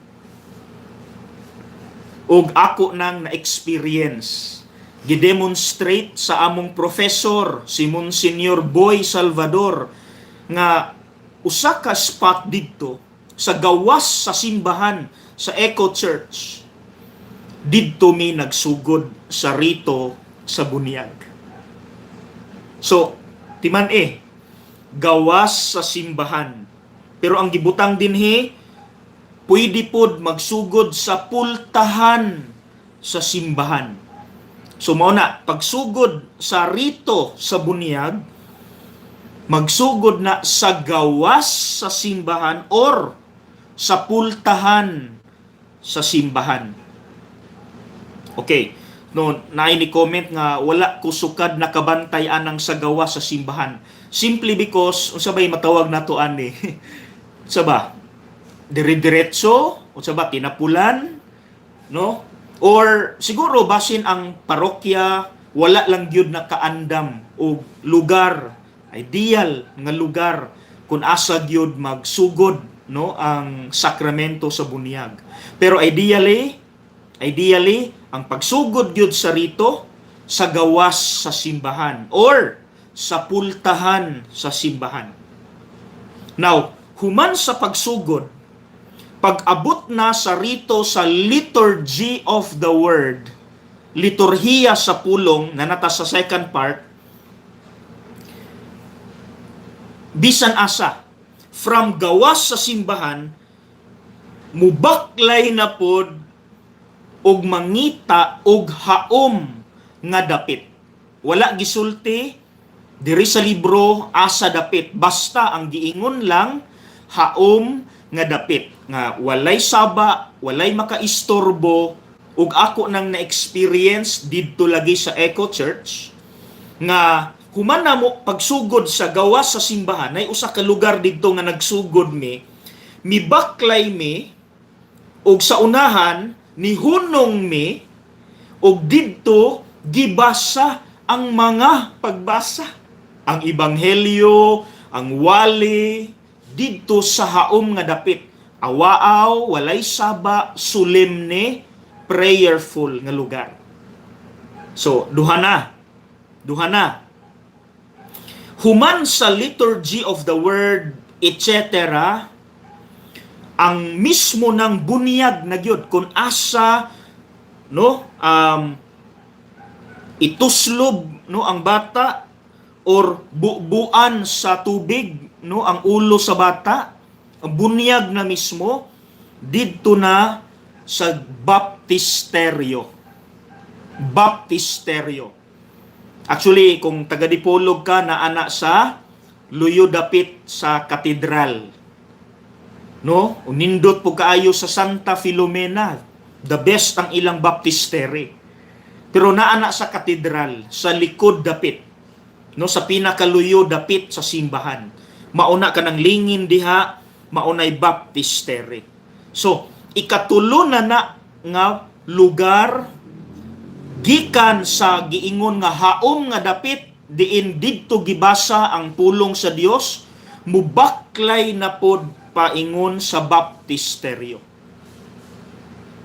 Ug ako nang na-experience, gidemonstrate sa among professor, si Monsignor Boy Salvador, nga usa ka spot didto sa gawas sa simbahan sa Echo Church. Didto mi nagsugod sa rito sa bunyag. So, timan gawas sa simbahan. Pero ang gibutang dinhi, pwede pod magsugod sa pultahan sa simbahan. So mao na, pagsugod sa rito sa bunyag, magsugod na sa gawas sa simbahan or sa pultahan sa simbahan. Okay. No, naay ni comment nga wala ko sukad nakabantay anang sa gawas sa simbahan. Simply because unsa bay matawag nato ani? Unsa ba? Dire-diretso, unsa ba tinapulan, no? Or siguro basin ang parokya wala lang gyud na kaandam o lugar, ideal nga lugar kung asa gyud magsugod, no, ang sakramento sa bunyag. Pero ideally ang pagsugod gyud sa rito sa gawas sa simbahan or sa pultahan sa simbahan. Now, human sa pagsugod, pag-abot na sa rito sa liturgy of the word, liturhiya sa pulong na nata sa second part, bisan asa, from gawas sa simbahan, mubaklay na pod og mangita og haom nga dapit. Wala gisulti diri sa libro asa dapit, basta ang giingon lang haom nga dapit, nga walay saba, walay makaistorbo. Ug ako nang na-experience didto lagi sa Eco Church nga human na mo pagsugod sa gawas sa simbahan, nay usa ka lugar didto nga nagsugod mibaklay ug sa unahan ni hunong ug didto gibasa ang mga pagbasa, ang ebanghelyo, ang wali didto sa haom nga dapit, awaaw, walay saba, solemne, prayerful nga lugar. So duha na human sa liturgy of the word, etc., ang mismo ng bunyag na gyud kung asa, no, ituslob, no, ang bata or buuan sa tubig, no, ang ulo sa bata, ang bunyag na mismo didto na sa baptisteryo. Actually, kung taga-Dipolog ka na anak sa luyo dapit sa katedral, no, unindot po kaayo sa Santa Filomena, the best ang ilang baptistery. Pero naana sa katedral, sa likod dapit, no, sa pinakaluyo dapit sa simbahan. Mauna ka ng lingin diha, maunay baptistery. So, ikatulo na nga lugar gikan sa giingon nga haom nga dapit diin didto gibasa ang pulong sa Dios, mubaklay na pod paingon sa baptisteryo.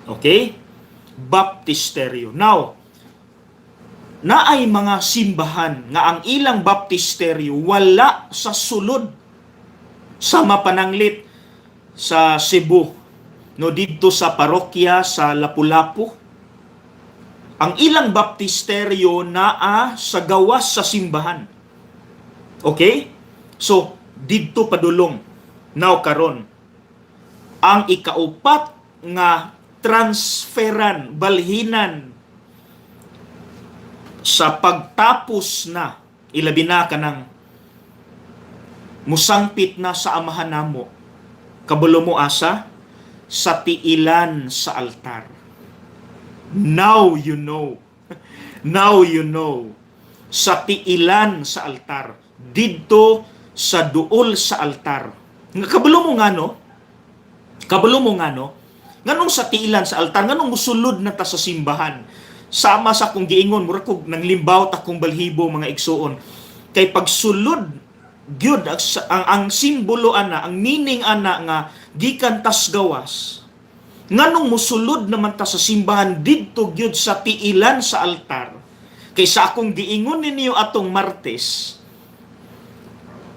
Okay? Baptisteryo. Now, naay mga simbahan nga ang ilang baptisteryo wala sa sulod sa mapananglit sa Cebu, no, didto sa parokya sa Lapu-Lapu. Ang ilang baptisteryo naa sa gawas sa simbahan. Okay? So, didto padulong. Now karon, ang ikaupat nga transferan, balhinan sa pagtapos na, ilabi na ka ng musangpit na sa amahan namo, kabulo mo asa, sa tiilan sa altar. Now you know. Now you know. Sa tiilan sa altar. Didto sa duol sa altar. Kabulo mo nga no? Nganong sa tiilan sa altar? Nganong musulod na ta sa simbahan? Sama sa kong giingon, mura kog nang limbaw ta kong balhibo mga igsuon. Kay pagsulod, gyud ang simbolo ana, ang meaning ana nga gikan tas gawas. Nganong musulod naman ta sa simbahan didto gyud sa tiilan sa altar. Kay sa akong giingon ninyo atong Martes,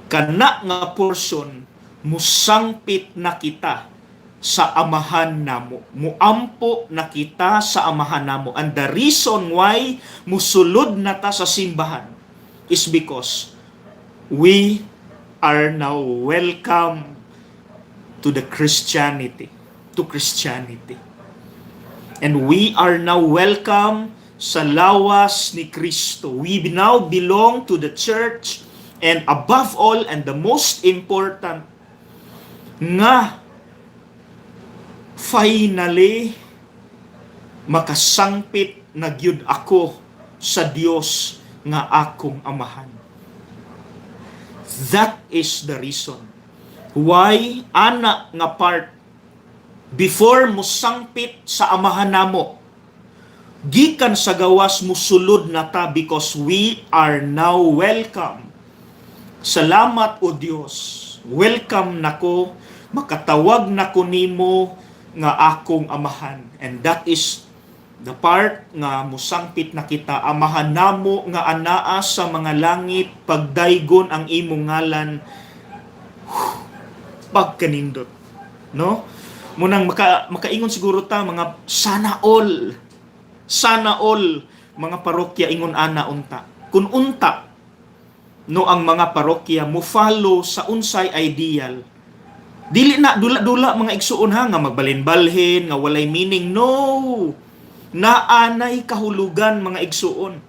kana nga portion musangpit na kita sa amahan namo. Muampo na kita sa amahan namo. And the reason why musulod na ta sa simbahan is because we are now welcome to the Christianity. To Christianity. And we are now welcome sa lawas ni Kristo. We now belong to the church, and above all and the most important nga finally makasangpit na gyud ako sa Dios nga akong amahan. That is the reason why ana nga part before mo sangpit sa amahan namo, gikan sa gawas musulod na ta because we are now welcome. Salamat o Dios. Welcome nako, makatawag nako nimo nga akong amahan. And that is the part nga musangpit na kita, amahan namo nga anaa sa mga langit, pagdaygon ang imong ngalan. Pagkanindot, no? Munang makaingon siguro ta mga sana all mga parokya ingon ana unta. Kun unta no ang mga parokya mo follow sa unsay ideal, dili na dula-dula mga igsuon ha nga magbalin-balhin nga walay meaning. No, naanay kahulugan mga igsuon,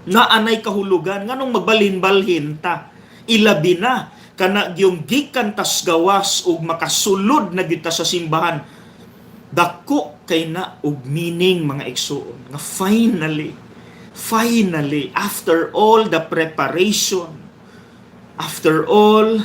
naanay kahulugan nganong magbalin-balhin ta. Ilabi na kana gyung gikan tas gawas ug makasulod na gyud ta sa simbahan, dako kay na og meaning mga igsuon nga finally after all the preparation, after all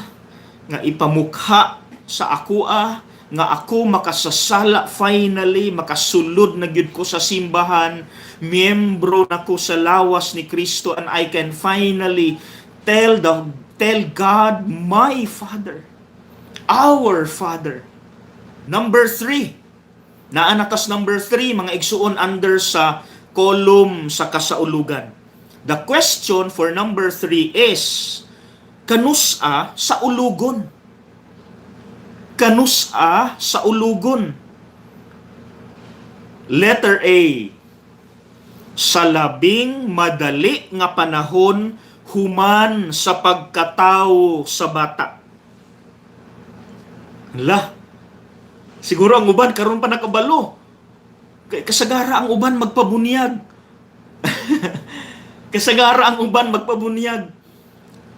nga ipamukha sa akoa nga ako makasasala, finally makasulod na gyud ko sa simbahan, miyembro na ko sa lawas ni Kristo, and I can finally tell God, my Father, our Father. Number 3. Naanatas number 3, mga igsuon under sa column sa kasaulugan. The question for number 3 is, kanusa sa ulugon? Kanusa sa ulugon? Letter A, sa labing madali nga panahon human sa pagkatao sa bata. Hala, siguro ang uban karon pa nakabalo. Kasagara ang uban magpabunyag. Kasagara ang uban magpabunyag.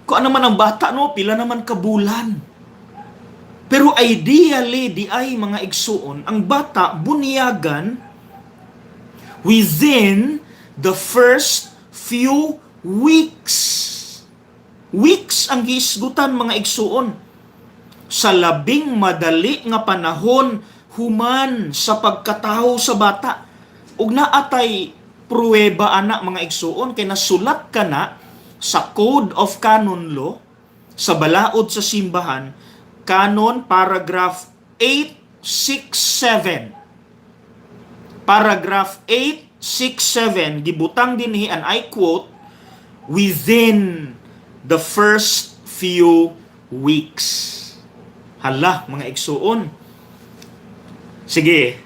Kung ano man ang bata, no, pila naman kabulan. Pero ideally, di ay mga igsuon, ang bata bunyagan within the first few weeks. Weeks ang giisgutan mga igsuon. Sa labing madali nga panahon human sa pagkataho sa bata. Ug naatay pruweba ana mga igsuon kay nasulat kana sa Code of Canon Law sa balaod sa simbahan, Canon paragraph 867. Paragraph 867 gibutang dinhi, and I quote, within the first few weeks. Hala, mga igsuon. Sige,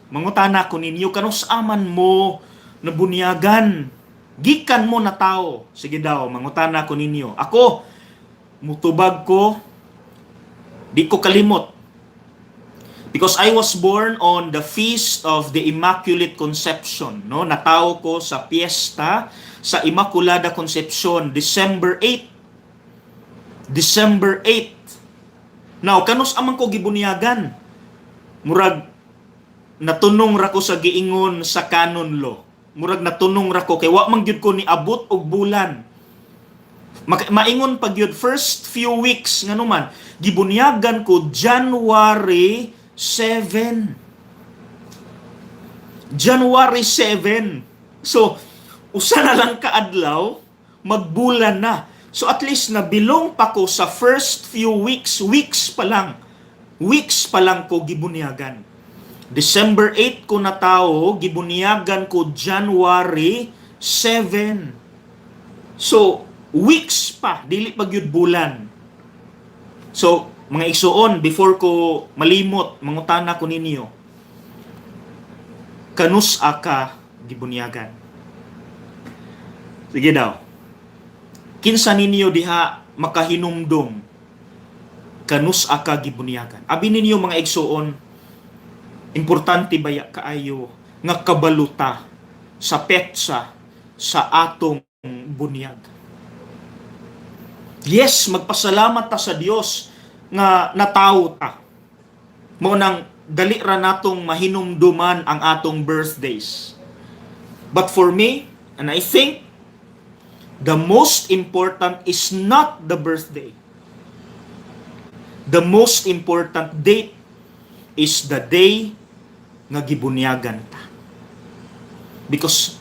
mangutana ko ninyo, kanus aman mo nabunyagan? Gikan mo na tao. Sige daw, mangutana ko ninyo. Ako, mutubag ko, di ko kalimot. Because I was born on the Feast of the Immaculate Conception. No? Natao ko sa piyesta sa Immaculada Concepcion, December 8. December 8. Now, kanus amang ko gibunyagan? Murag natunong ra ko sa giingon sa canon law. Murag natunong ra ko kay wa man gyud ko ni abot og bulan. Maingon pag yun first few weeks nga naman gibunyagan ko January 7. January 7. So usa na lang ka adlaw magbulan na. So at least nabilong pa ko sa first few weeks, weeks pa lang ko gibunyagan. December 8 ko na tao, gibunyagan ko January 7. So weeks pa, dili pa gyud bulan. So Mga igsuon, before ko malimot, mangutana ko ninyo, kanus aka gibunyagan? Sige daw. Kinsa ninyo diha makahinumdum kanus aka gibunyagan? Abi ninyo mga igsuon, importante baya kaayo nga kabaluta sa petsa sa atong bunyag. Yes, magpasalamat ta sa Dios nga natawo ta. Mao nang dali ra natong mahinumduman ang atong birthdays. But for me, and I think the most important is not the birthday. The most important date is the day nga gibunyagan ta. Because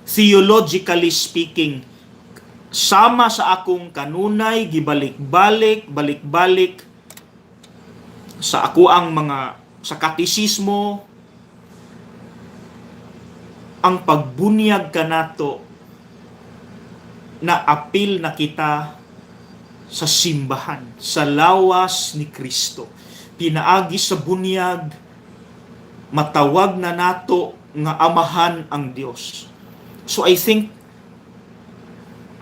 theologically speaking, sama sa akong kanunay, gibalik-balik, balik-balik sa ako ang mga sa katisismo, ang pagbunyag kanato na apil na kita sa simbahan, sa lawas ni Kristo. Pinaagi sa bunyag, matawag na nato nga amahan ang Dios. So I think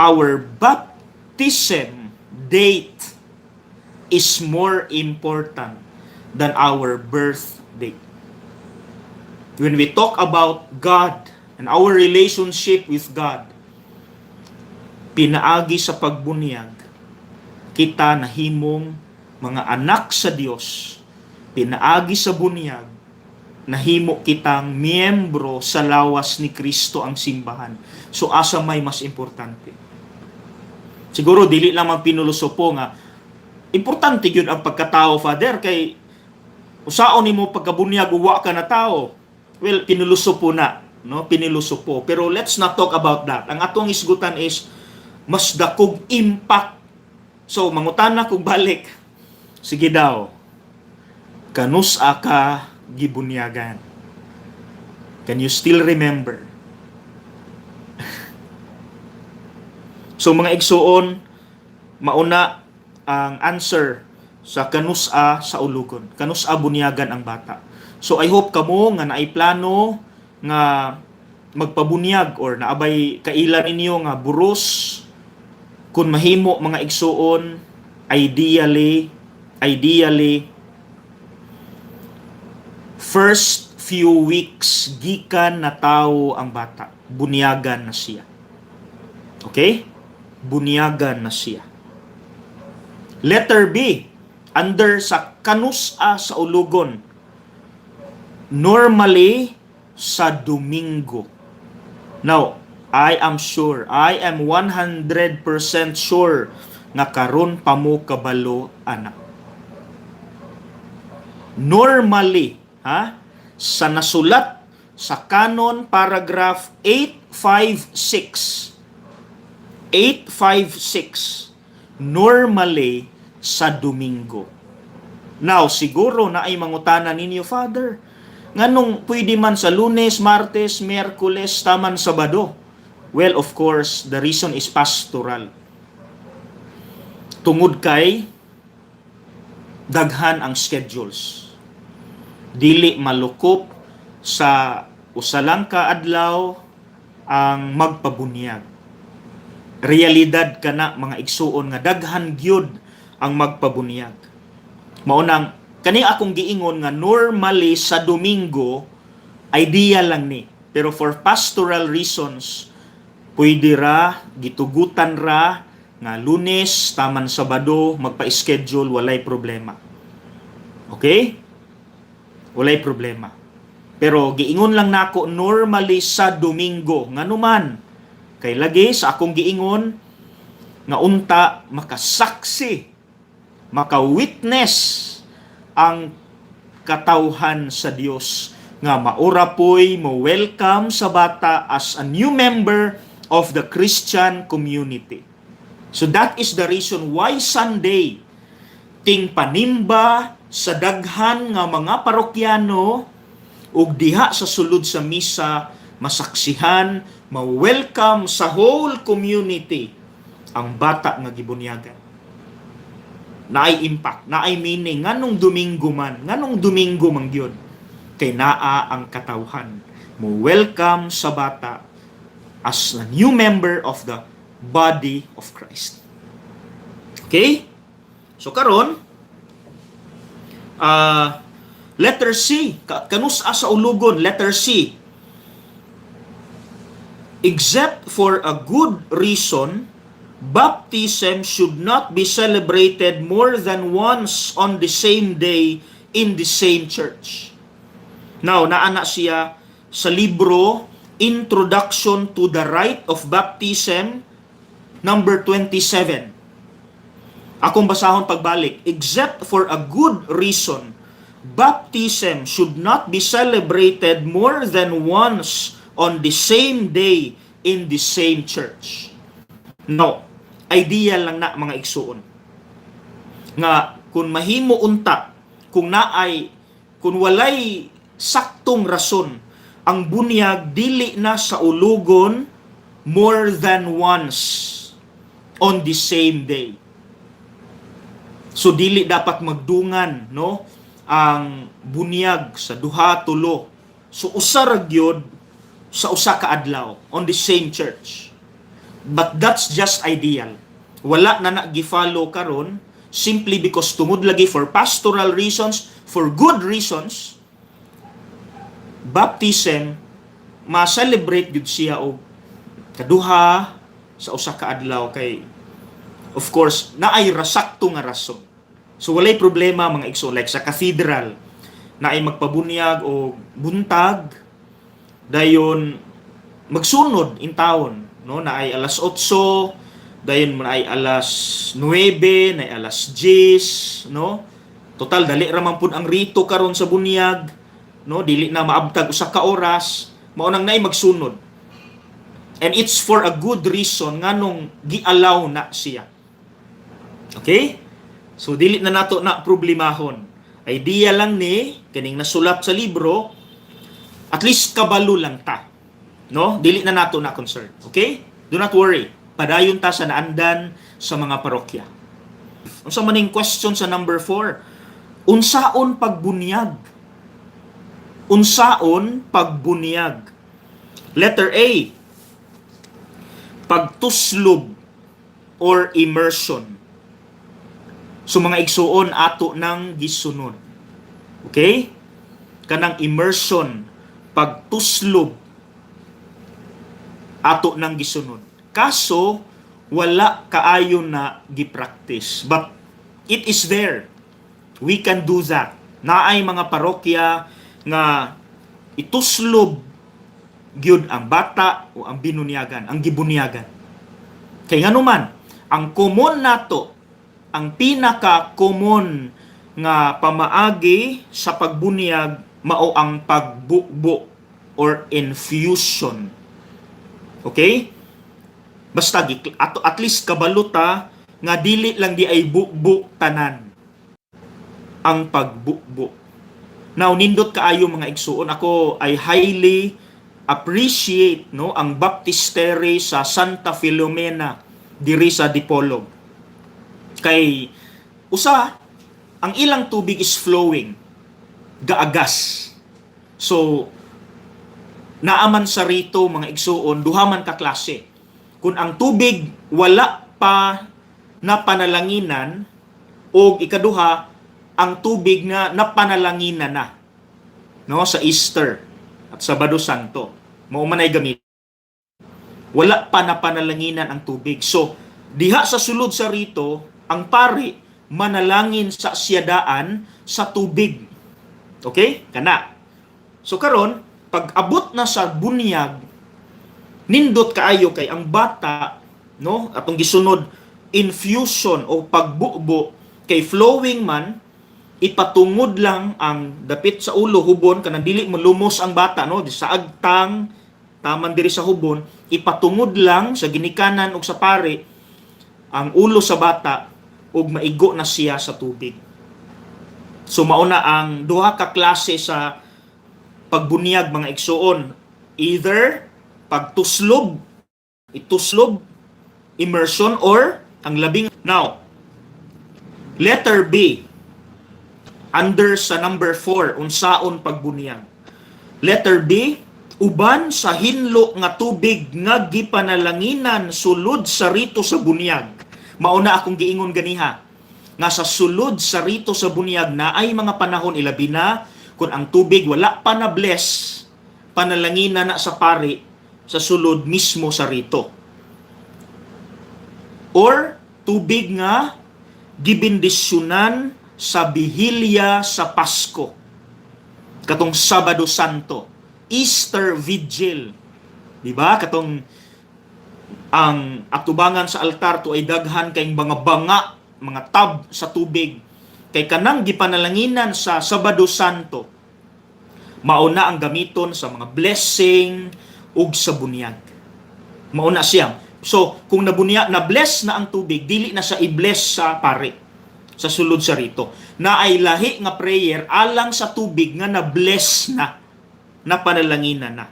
our baptism date is more important than our birth date. When we talk about God and our relationship with God, pinaagi sa pagbunyag, kita nahimong mga anak sa Dios. Pinaagi sa bunyag, nahimo kitang miyembro sa lawas ni Kristo ang simbahan. So asa may mas importante? Siguro dili lang magpinulusopo nga importante gyud ang pagkatao, Father, kay usaon nimo pagkabunyag uwa ka na tao. Well, pinulusopo na, no? Pinulusopo. Pero let's not talk about that. Ang atong isgutan is mas dakog impact. So mangutana kog balik. Sige daw. Kanus aka gibunyagan? Can you still remember? So mga igsuon, mauna ang answer sa kanusa sa ulugon. Kanusa bunyagan ang bata. So I hope kamo nga naiplano nga magpabunyag or naabay kailan ninyo nga buros kun mahimo mga igsuon, ideally first few weeks gikan na tao ang bata, bunyagan na siya. Okay? Bunyagan na siya. Letter B, under sa kanusa sa ulugon, normally sa Domingo. Now, I am 100% sure nga karon pa mo kabalo anak. Normally, sa nasulat sa Canon paragraph 856, normally sa Domingo. Now, siguro na ay mangutana ninyo, Father, nganong pwede man sa Lunes, Martes, Miyerkules, taman Sabado? Well, of course, the reason is pastoral. Tungod kay daghan ang schedules. Dili malukop sa usa lang ka adlaw ang magpabunyag. Realidad kana mga igsuon nga daghan gyud ang magpabunyag. Mao nang kani akong giingon nga normally sa Domingo idea lang ni, pero for pastoral reasons pwede ra gitugutan ra nga Lunes taman Sabado magpa-schedule, walay problema. Okay? Walay problema. Pero giingon lang nako normally sa Domingo nganuman kay lagi sa akong giingon nga unta makasaksi, maka-witness ang katawhan sa Dios nga maura poy mo welcome sa bata as a new member of the Christian community. So that is the reason why Sunday ting panimba sa daghan nga mga parokyano ug diha sa sulod sa misa masaksihan, ma-welcome sa whole community ang bata nga gibunyagan. naay impact, naay meaning, nganong Domingo man, nganong Domingo man gyud, kay naa ang katawhan mo welcome sa bata as a new member of the body of Christ. Okay? So karon, letter C, kanus sa ulugon, letter C. Except for a good reason, baptism should not be celebrated more than once on the same day in the same church. Now, naana siya sa libro Introduction to the Rite of Baptism, number 27. Akong basahon pagbalik. Except for a good reason, baptism should not be celebrated more than once on the same day in the same church. No, idea lang na mga igsuon. Nga kung mahimo unta, kung walay saktong rason, ang bunyag dili na sa ulugon more than once on the same day. So dili dapat magdungan, no, ang bunyag sa duha tulo. So usa ra gyud sa usa ka adlaw on the same church. But that's just ideal. Wala na gi-follow karon simply because tungod lagi for pastoral reasons, for good reasons, baptism ma-celebrate gyud siya og kaduha sa usa ka adlaw kay of course naay rasakto nga rason. So walay problema mga igsoon, like sa cathedral naay magpabunyag o buntag dayon magsunod in taon, no, naay alas 8, dayon naay alas 9, naay alas 10, no. Total dali ra man pud ang rito karon sa bunyag, no, dili na maabtag usa ka oras, mao nang naay magsunod. And it's for a good reason nganong gi-allow na siya. Okay? So dili na nato na problemahon. Idea lang ni kining nasulat sa libro, at least kabalo lang ta. No? Dili na nato na concern. Okay? Do not worry. Padayon ta sa naandan sa mga parokya. Unsa maning question sa number 4? Unsaon pagbunyag? Unsaon pagbunyag? Letter A, pagtuslob or immersion. So mga igsuon ato nang gisunod. Okay? Kanang immersion, pagtuslob ato nang gisunod. Kaso wala kaayo na gi-practice. But it is there. We can do that. Naay mga parokya nga ituslob gyud ang bata o ang binunyagan, ang gibunyagan. Kay nganuman, ang common nato, ang pinaka-common nga pamaagi sa pagbunyag mao ang pagbukbo or infusion. Okay? Basta at least kabaluta nga dili lang di ay bukbo tanan ang pagbukbo. Now nindot kaayo mga igsuon, ako ay highly appreciate, no, ang baptistery sa Santa Filomena diri sa Dipolog. Kay usa ang ilang tubig is flowing, gaagas. So naaman sa rito mga igsuon duha man ka klase. Kung ang tubig wala pa napanalanginan, o ikaduha ang tubig nga napanalanginan na, no, sa Easter at Sabado Santo, mao man ay gamit. Wala pa napanalanginan ang tubig. So diha sa sulod sa rito, ang pari manalangin sa siyadaan sa tubig. Okay? Kana. So karon, pag abot na sa bunyag, nindot kaayo kay ang bata, no, atong gisunod infusion o pagbukbo kay flowing man, ipatungod lang ang dapit sa ulo hubon kanang dili molumos ang bata, no, sa agtang taman diri sa hubon, ipatungod lang sa ginikanan ug sa pari ang ulo sa bata ug maigo na siya sa tubig. So mauna ang duha ka klase sa pagbunyag mga igsuon, either pagtuslob, ituslob, immersion, or ang labing. Now, Letter B, under sa number 4, unsaon pagbunyag. Letter B, uban sa hinlo nga tubig nga gipanalanginan sulod sa rito sa bunyag. Mauna akong giingon ganiha, nga sa sulod sa rito sa bunyag na ay mga panahon ilabi na kung ang tubig wala pa na bless, panalangina na sa pari sa sulod mismo sa rito. Or tubig nga gibindisyonan sa bihilya sa Pasko. Katong Sabado Santo, Easter Vigil. Di ba? Katong ang atubangan sa altar to ay daghan kay mga banga, mga tab sa tubig. Kay kanang gipanalanginan sa Sabado Santo, mauna ang gamiton sa mga blessing ug sa bunyag. Mauna siya. So, kung na-bless na ang tubig, dili na sa i-bless sa pare, sa sulod sa rito. Na ay lahi nga prayer alang sa tubig nga na-bless na panalanginan na.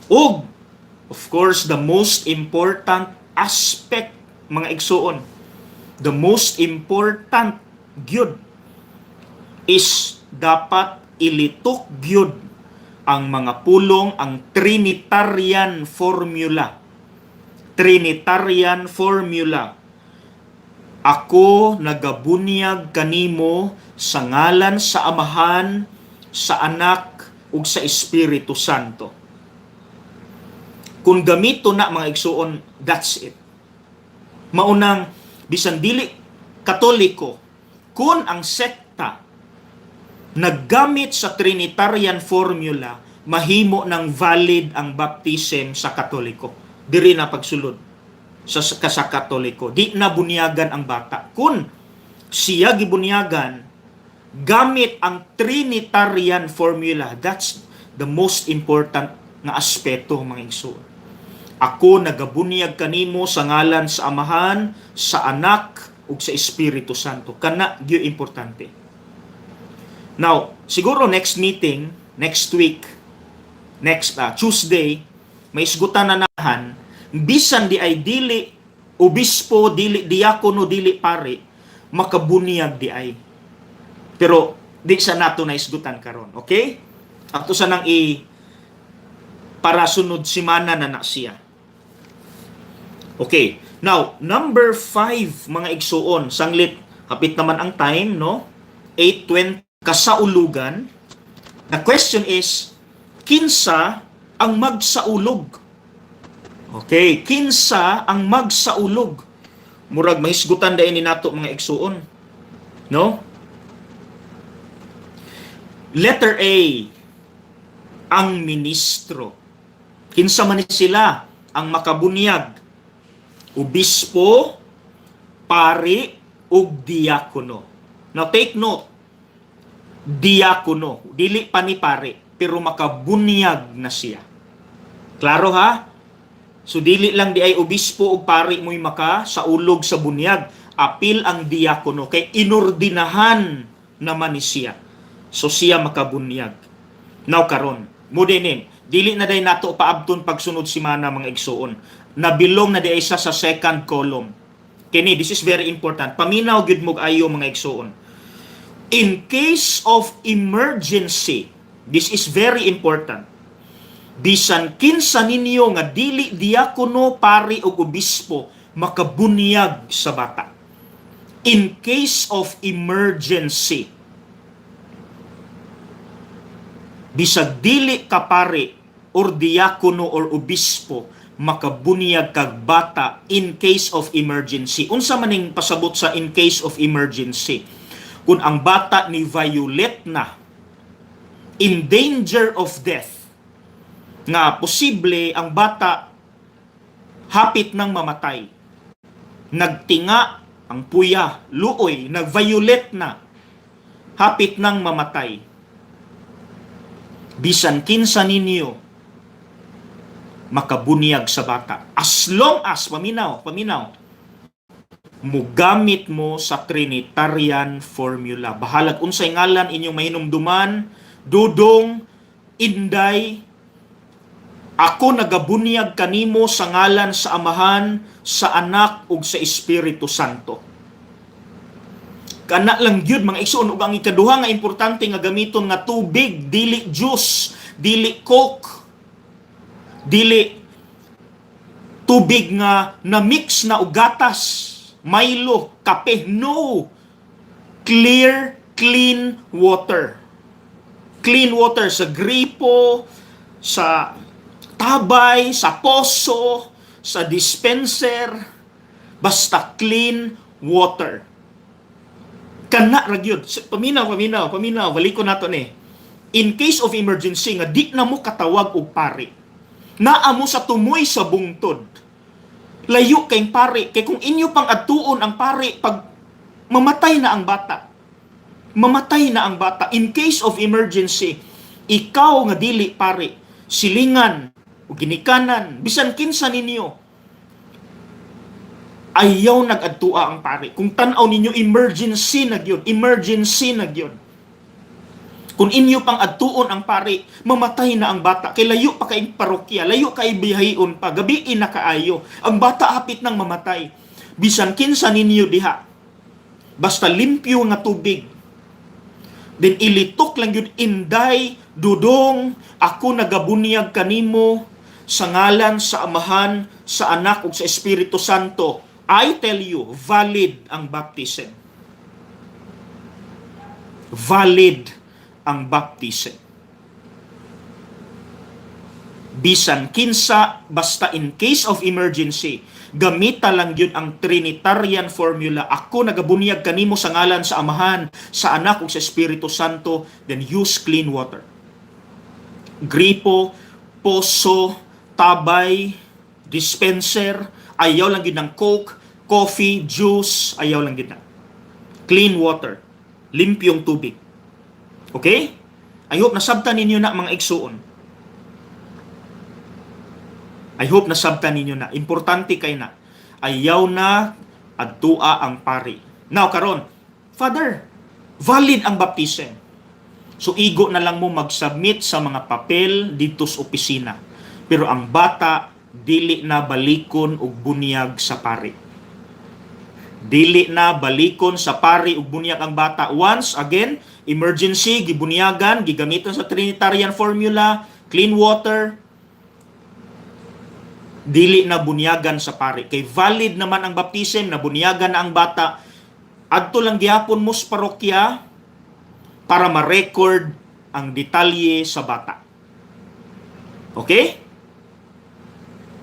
Ug, of course, the most important aspect, mga igsoon, the most important gyud is dapat ilitok gyud ang mga pulong, ang Trinitarian formula. Trinitarian formula. Ako nagabunyag kanimo sa ngalan sa Amahan, sa Anak, ug sa Espiritu Santo. Kung gamito na mga igsuon, that's it. Maunang, bisan dili Katoliko, kung ang sekta naggamit sa Trinitarian formula, mahimo ng valid ang baptism sa Katoliko. Diri na pagsulod sa Katoliko. Di na bunyagan ang bata. Kung siya gibunyagan, gamit ang Trinitarian formula, that's the most important nga aspeto, mga igsoon. Ako nagabunyag kanimo sa ngalan sa Amahan, sa Anak, ug sa Espiritu Santo. Kana gyud importante. Now, siguro next meeting, next week, next Tuesday, may isgutan na nahan, bisan di ay dili obispo, dili diakono, dili pare, makabunyag di ay. Pero di sa nato na isgutan karon, okay? Ato sa nang para sunod simana na siya. Okay. Now, number 5, mga igsuon, sanglit, hapit naman ang time, no? 8:20, kasaulugan. The question is, kinsa ang magsaulog? Okay, kinsa ang magsaulog? Murag mahisgutan dayon ni nato mga igsuon, no? Letter A, ang ministro. Kinsa man sila ang makabunyag? Obispo, pari, ug diakono. Now take note, diakono, dili pa ni pare, pero makabunyag na siya. Klaro ha? So dili lang di ay obispo ug pari mo'y maka sa ulog sa bunyag, apil ang diakono kay inordinahan naman ni siya. So siya makabunyag. Now karon, mo dinin, dili na day nato paabton pagsunod simana mga igsuon. Nabilong na di ay sa second column. Kini, this is very important. Paminaw gyud mo ayo mga igsuon. In case of emergency, this is very important. Bisan kinsa ninyo nga dili diakono, pari ug obispo makabunyag sa bata. In case of emergency, bisag dili ka pari or diakono or obispo makabunyag kag bata in case of emergency. Unsa maning pasabot sa in case of emergency? Kung ang bata ni violate na, in danger of death, nga posible ang bata hapit nang mamatay, nagtinga ang puya, luoy, nag-violate na, hapit nang mamatay, bisan kinsa ninyo makabunyag sa bata. As long as, paminaw, mugamit mo sa Trinitarian formula. Bahalag unsay ngalan inyong mahinumduman, Dudong, Inday, ako nagabunyag kanimo sa ngalan sa Amahan, sa Anak, ug sa Espiritu Santo. Kana lang gyud mga igsoon, ug ang ikaduha nga importante nga gamiton nga tubig, dili juice, dili coke, dili tubig nga na mix na og gatas, Milo, kape. No, clear, clean water. Clean water sa gripo, sa tabay, sa poso, sa dispenser, basta clean water. Kana ra gyud. Paminaw, balik ko nato ni. In case of emergency nga di na mo katawag og pari, naa mo sa tumoy sa bungtod, layo kayong pari, kay kung inyo pang atuon ang pari, pag mamatay na ang bata, in case of emergency, ikaw nga dili pari, silingan o ginikanan, bisan kinsa ninyo, ayaw nag-adtua ang pari. Kung tanaw ninyo, emergency na gyud. Kung inyo pang adtuon ang pari, mamatay na ang bata. Kay layo pa kay parokya, layo kay bihayon pa, gabiin na kaayo. Ang bata hapit nang mamatay. Bisan kinsa ninyo diha, basta limpyo nga tubig. Then ilitok lang yun, inday, dudong, ako nagabunyag kanimo, sa ngalan, sa Amahan, sa Anak, ug sa Espiritu Santo. I tell you, valid ang baptism. Valid ang baptism. Bisan kinsa, basta in case of emergency, gamita lang yun ang Trinitarian formula. Ako nagabunyag kanimo sa ngalan sa Amahan, sa Anak ug sa Espiritu Santo, then use clean water. Gripo, poso, tabay, dispenser, ayaw lang yun ng Coke, coffee, juice, ayaw lang yun na. Clean water, limpyong tubig. Okay? I hope nasabtan ninyo na mga igsuon. I hope nasabtan ninyo na. Importante kay na. Ayaw na adtua ang pari. Now, karon, Father, valid ang baptism. So, igo na lang mo mag-submit sa mga papel dito sa opisina. Pero ang bata, dili na balikon og bunyag sa pari. Dili na balikon sa pari ug bunyag ang bata. Once, again, emergency, gibunyagan, gigamiton sa Trinitarian formula, clean water, dili na bunyagan sa pari. Kay valid naman ang baptism, na bunyagan na ang bata, adto lang gihapon mo sa parokya para ma-record ang detalye sa bata. Okay?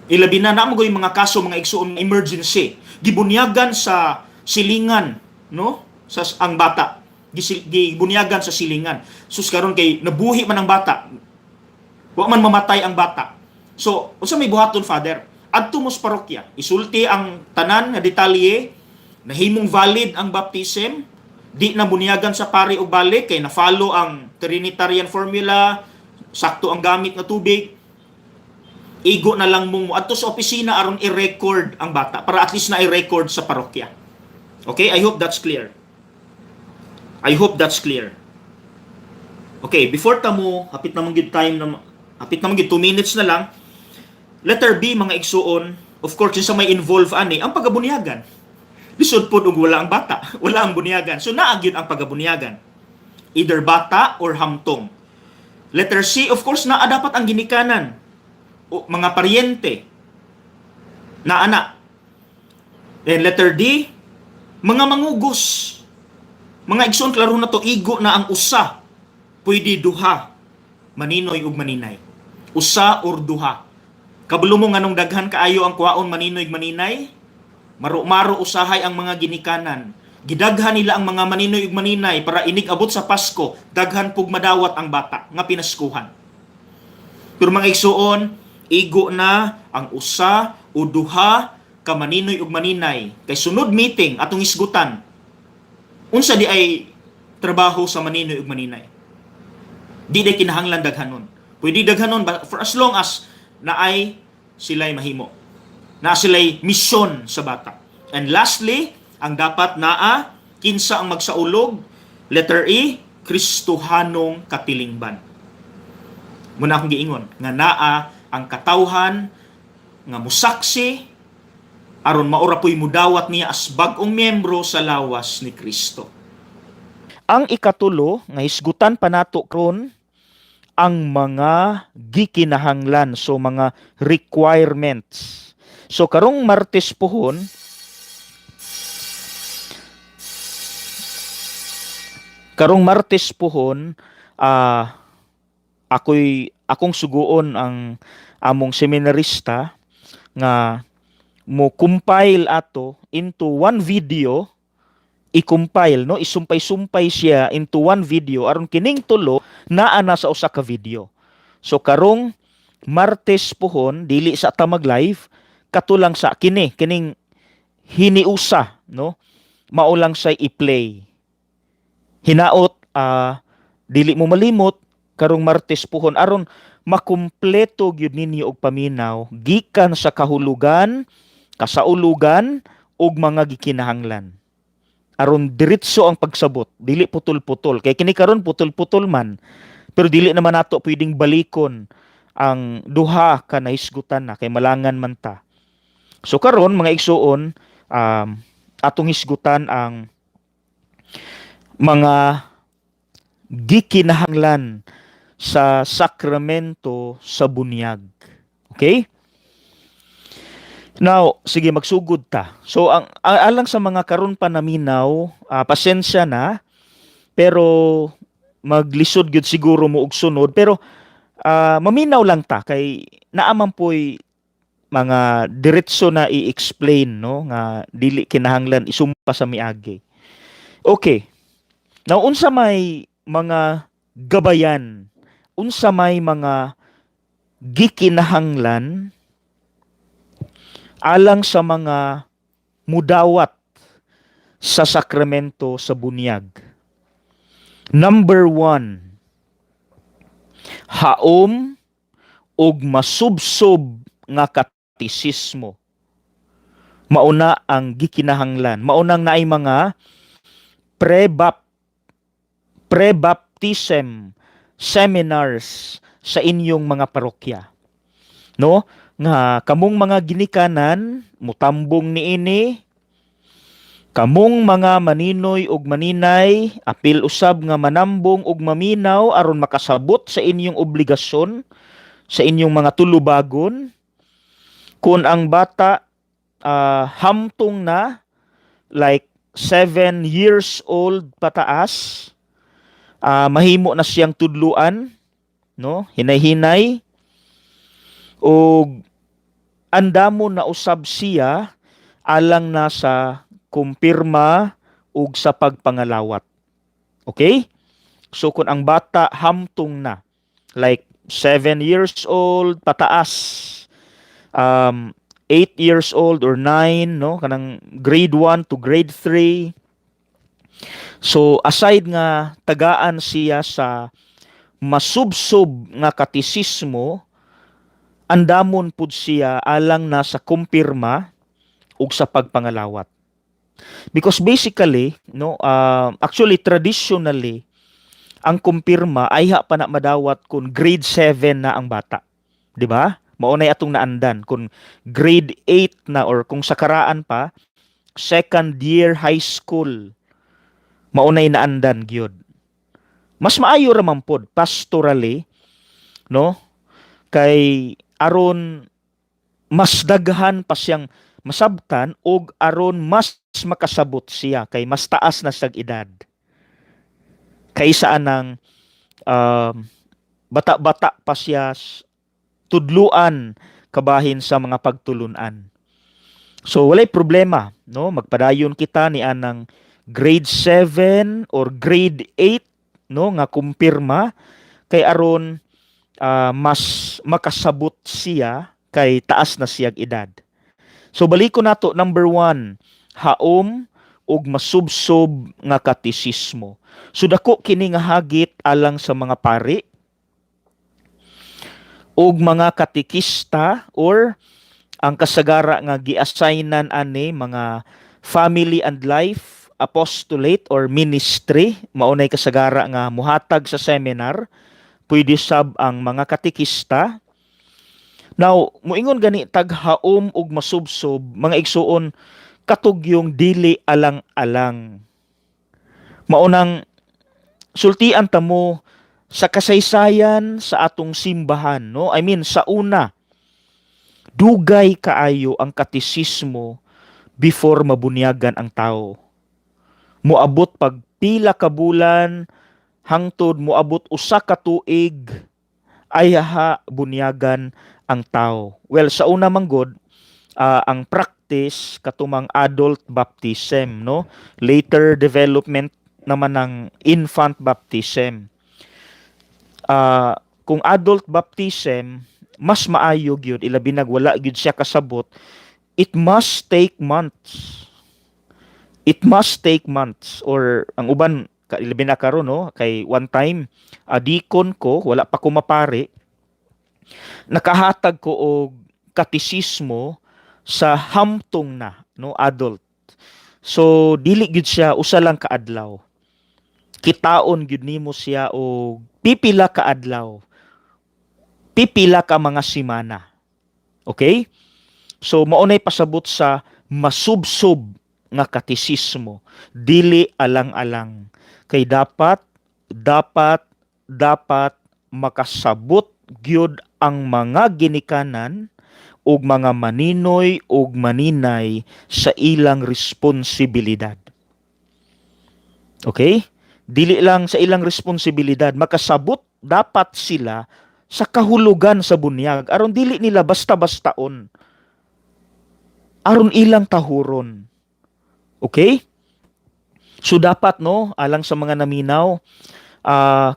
Ilabi na mo yung mga kaso, mga igsuon emergency. Gibunyagan sa silingan, no? Sa ang bata. Gibunyagan sa silingan. Sus karon kay nabuhi man ang bata. Wa man mamatay ang bata. So, unsa may buhaton, Father? Adto mo sa parokya, isulti ang tanan nga detalye, nahimong valid ang baptism, di na bunyagan sa pari o balik, kay na-follow ang Trinitarian formula, sakto ang gamit na tubig, igo na lang mong adto sa opisina aron i-record ang bata, para at least na i-record sa parokya. Okay? I hope that's clear. Okay, before tamo, hapit na manggid 2 minutes na lang. Letter B, mga igsuon, of course, sa may involve ani, ang pagabunyagan. Lisod po wala ang bata, wala ang bunyagan. So naagyon ang pagabunyagan. Either bata or hamtong. Letter C, of course, naa dapat ang ginikanan. O, mga paryente na anak. And letter D, mga mangugos. Mga igsoon, klaro na to, igo na ang usa. Pwede duha, maninoy ug maninay. Usa or duha. Kabalo mo nganong daghan kaayo ang kwaon maninoy ug maninay? Maro-maro usahay ang mga ginikanan. Gidaghan nila ang mga maninoy ug maninay para inig abot sa Pasko, daghan pug madawat ang bata nga pinaskuhan. Pero mga igsuon, igo na ang usa o duha ka maninoy ug maninay. Kay sunod meeting atong isgutan, unsa di ay trabaho sa maninoy ug maninay. Di day kinahanglan daghanon. Pwede daghanon for as long as naay sila'y mahimo. Na sila'y misyon sa bata. And lastly, ang dapat naa, kinsa ang magsaulog. Letter E, Kristohanong katilingban. Muna akong giingon, nga naa ang katawhan, nga musaksi, aron maura po'y mudawat niya as bagong miyembro sa lawas ni Kristo. Ang ikatulo nga hisgutan pa nato karon ang mga gikinahanglan, so mga requirements. So karong Martes pohon, ah akong suguon ang among seminarista nga mo compile ato into one video, i-compile, no, isumpay-sumpay siya into one video aron kining tulo naa na sa usa ka video. So karong Martes pohon dili sa ta mag live, katulang sa kining hiniusa, no, maulang sa i-play. Hinaot, dili mo malimot karong Martes pohon aron makumpleto gyud ninyo og paminaw gikan sa kahulugan, kasaulugan ug mga gikinahanglan. Aron diretso ang pagsabot, dili putol-putol. Kay kini karon putol-putol man, pero dili naman nato pwedeng balikon ang duha ka nahisgutan na kay malangan man ta. So karon mga igsuon, atong hisgutan ang mga gikinahanglan sa sakramento sa bunyag. Okay? Now, sige magsugod ta. So alang sa mga karon pa naminaw, pasensya na, pero maglisod gyud siguro mo og sunod, pero maminaw lang ta kay naaman po'y mga diretso na i-explain, no, nga dili kinahanglan isumpa sa miagi. Okay. Now unsa may mga gabayan, unsa may mga gikinahanglan alang sa mga mudawat sa sakramento sa bunyag. Number 1, haom og masubsob nga katisismo. Mauna ang gikinahanglan. Maunang naay mga pre-baptism seminars sa inyong mga parokya. No? Nga kamong mga ginikanan mutambong niini, kamong mga maninoy ug maninay apil usab nga manambong ug maminaw aron makasabot sa inyong obligasyon sa inyong mga tulubagon. Kung ang bata hamtong na, like 7 years old pataas, mahimo na siyang tudluan, no, hinay-hinay, ug andamon na usab siya alang na sa kumpirma ug sa pagpangalawat. Okay? So kung ang bata hamtong na, like 7 years old pataas, 8 years old or 9, no, kanang grade 1 to grade 3. So aside nga tagaan siya sa masubsob nga katisismo, andamon pud siya alang na sa kumpirma ug sa pagpangalawat. Because basically, no, actually traditionally ang kumpirma ay pa na madawat kung grade 7 na ang bata. 'Di ba? Maunay atong naandan kung grade 8 na, or kung sa karaan pa second year high school, maunay naandan gyud. Mas maayo ra man pod pastorally, no, kay aron mas daghan pa siyang masabtan og aron mas makasabot siya kay mas taas na siyang edad kaysa anang bata-bata pa siya tudluan kabahin sa mga pagtulunan. So walay problema, no, magpadayon kita ni anang grade 7 or grade 8, no, nga kumpirma kay aron mas makasabot siya kay taas na siyang edad. So baliko nato, number 1, haom ug masubsob nga katisismo. So dako kini nga hagit alang sa mga pari ug mga katikista, or ang kasagara nga gi-assignan ani mga family and life apostolate or ministry, maunay kasagara nga muhatag sa seminar, pwede sab ang mga katikista. Now, muingon gani tag haom ug masubsob, mga igsuon, katugyong dili alang-alang. Maunang sultian ta mo sa kasaysayan sa atong simbahan, no? I mean, sa una, dugay kaayo ang katisismo before mabunyagan ang tao. Moabot pag pila ka bulan hangtod moabot usa ka tuig ay bunyagan ang tao. Well, sa una manggod, ang practice katumang adult baptism, no? Later development naman ng infant baptism. Kung adult baptism, mas maayo gyud ilabi nagwala gyud siya kasabot, it must take months. It must take months, or ang uban ilabi na karon, no, kay one time deacon ko wala pa ko mapari, nakahatag ko og katisismo sa hamtong na, no, adult. So dili gyud siya usa lang ka adlaw. Kitaon gyud nimo siya og pipila ka adlaw. Pipila ka mga semana. Okay? So maunay pasabot sa masubsob nga katisismo, dili alang-alang. Kay dapat makasabot gyud ang mga ginikanan ug mga maninoy ug maninay sa ilang responsibilidad. Okay? Dili lang sa ilang responsibilidad, makasabot dapat sila sa kahulugan sa bunyag aron dili nila basta-bastaon, aron ilang tahuron. Okay? So dapat, no, alang sa mga naminaw,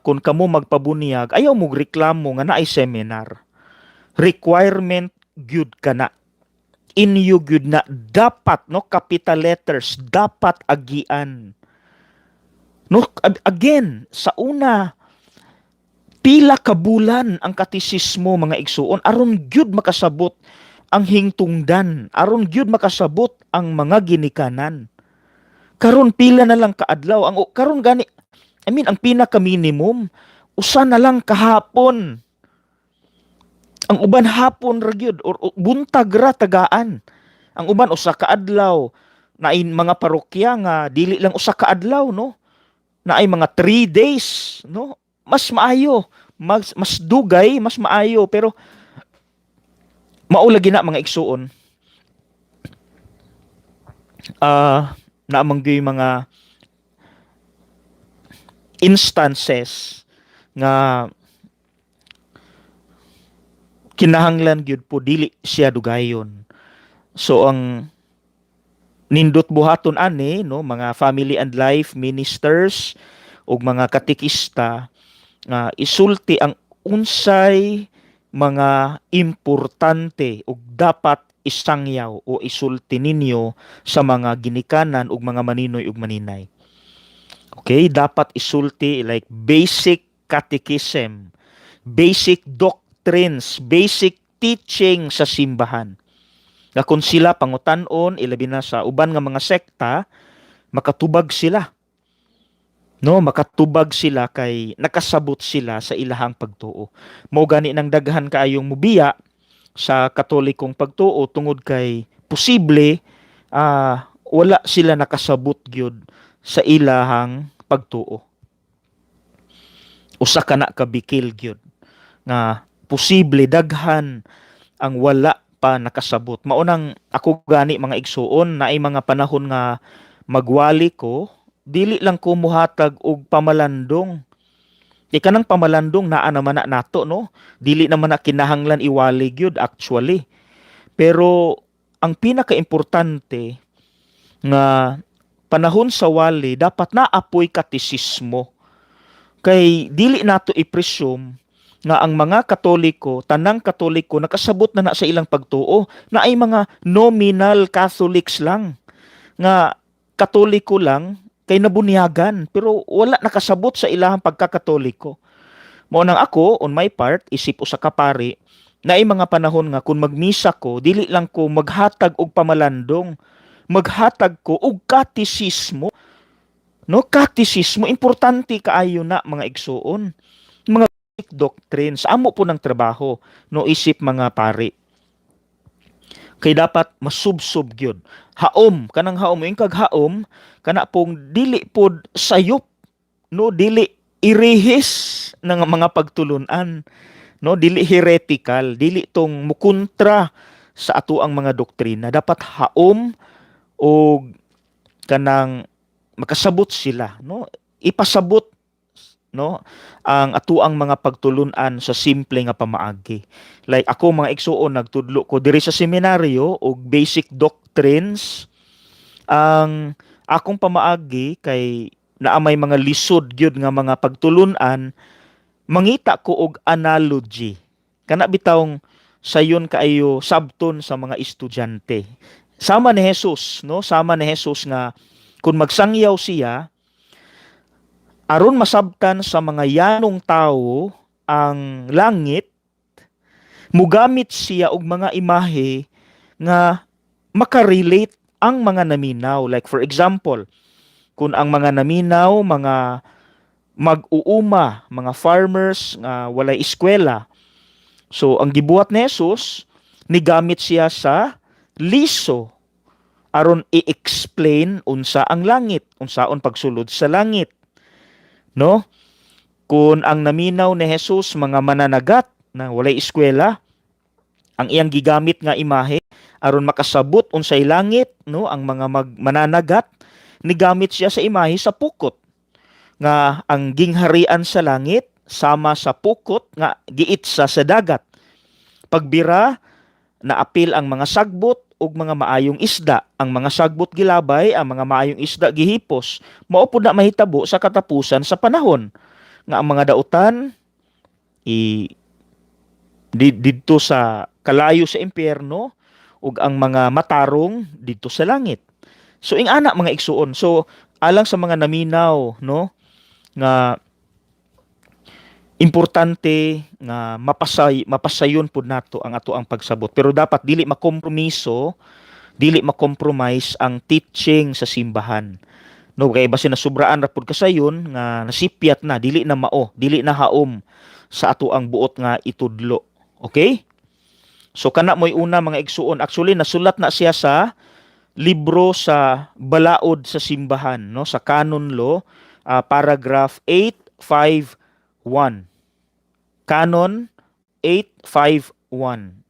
kung kamo magpabunyag, ayaw mo reklamo nga naay seminar. Requirement gyud kana. Inyo gyud na dapat, no, capital letters, dapat agian. No, again, sa una, pila ka bulan ang katisismo mga igsuon aron gyud makasabot ang hingtungdan, aron gyud makasabot ang mga ginikanan. Karon pila na lang kaadlaw, ang karon gani, I mean ang pinaka minimum usa na lang kahapon. Ang uban hapon ra gyud or buntag ra tagaan. Ang uban usa ka adlaw, naay mga parokya nga dili lang usa ka adlaw, no, naay mga 3 days, no. Mas maayo, mas dugay, mas maayo, pero maula gina mga igsuon. Naamang gyud mga instances nga kinahanglan gyud po dili siya dugayon. So ang nindot buhaton ani, no, mga family and life ministers ug mga katikista nga isulti ang unsay mga importante ug dapat isangyaw o isulti ninyo sa mga ginikanan ug mga maninoy ug maninay. Okay, dapat isulti like basic catechism, basic doctrines, basic teaching sa simbahan. Na kung sila pangutan-on, ilabi na sa uban nga mga sekta, makatubag sila. No, makatubag sila kay nakasabot sila sa ilahang pagtuo. Mao gani nang daghan kaayong mubiya sa katolikong pagtuo tungod kay posible wala sila nakasabot gyud sa ilahang pagtuo. Usa ka na kabikil gyud nga posible daghan ang wala pa nakasabot. Maunang ako gani mga igsuon, naay mga panahon nga magwali ko, dili lang ko muhatag og pamalandong. Di kanang pamalandong naa naman na nato, no? Dili naman na kinahanglan iwali gyud actually. Pero ang pinaka-importante nga panahon sa wali dapat naapoy katisismo. Kay dili nato i-presume nga ang mga Katoliko, tanang Katoliko nakasabot na sa ilang pagtuo, na ay mga nominal Catholics lang. Nga Katoliko lang kay nabunyagan pero wala nakasabot sa ilahang pagkakatoliko. Mao nang ako on my part isip usa ka pari na ay mga panahon nga kung magmisa ko dili lang ko maghatag og pamalandong, maghatag ko og katisismo. No, katisismo importante kaayo na mga igsuon. Mga doctrines amo po ng trabaho no isip mga pari. Kay dapat masubsob gyud. Kanang haom yung kag haom kana pong dili pod sayop, no, dili irihis ng mga pagtulunan, no, dili heretical, dili tong mukontra sa ato ang mga doktrina. Dapat haom o kanang makasabot sila, no, ipasabot, no, ang atuang mga pagtulunan sa simple nga pamaagi. Like ako mga igsuon, nagtudlo ko diri sa seminaryo og basic doctrines. Ang akong pamaagi kay naamay mga lisod gyud nga mga pagtulunan, mangita ko og analogy. Kana bitawng sayon kaayo sabton sa mga estudyante. Sama ni Jesus, no? Sama ni Jesus nga kung magsangyaw siya, aron masabtan sa mga yanong tawo ang langit, mugamit siya og mga imahe nga makarelate ang mga naminaw. Like for example, kung ang mga naminaw, mga mag-uuma, mga farmers nga walay eskwela. So ang gibuhat ni Jesus, nigamit siya sa liso aron i-explain unsa ang langit, unsaon pagsulod sa langit, no? Kung ang naminaw ni Jesus mga mananagat na walay eskwela, ang iyang gigamit nga imahe aron makasabot unsay langit, no, ang mga mananagat, nigamit siya sa imahe sa pukot nga ang gingharian sa langit sama sa pukot nga giitsa sa dagat. Pagbira, naapil ang mga sagbot ug mga maayong isda. Ang mga sagbot gilabay, ang mga maayong isda gihipos. Mao pud na mahitabo sa katapusan sa panahon nga ang mga dautan didto sa kalayo sa impyerno ug ang mga matarong didto sa langit. So ing ana mga igsuon. So alang sa mga naminaw, no, nga importante nga mapasayon pud nato ang ato ang pagsabot, pero dapat dili makompromiso, dili makompromise ang teaching sa simbahan, no, kay basi nasubraan ra pud kasayon nga nasipyat na, dili na mao, dili na haom sa ato ang buot nga itudlo. Okay, so kana mo'y una mga igsuon, actually nasulat na siya sa libro sa balaod sa simbahan, no, sa canon law, paragraph 851. Canon 851.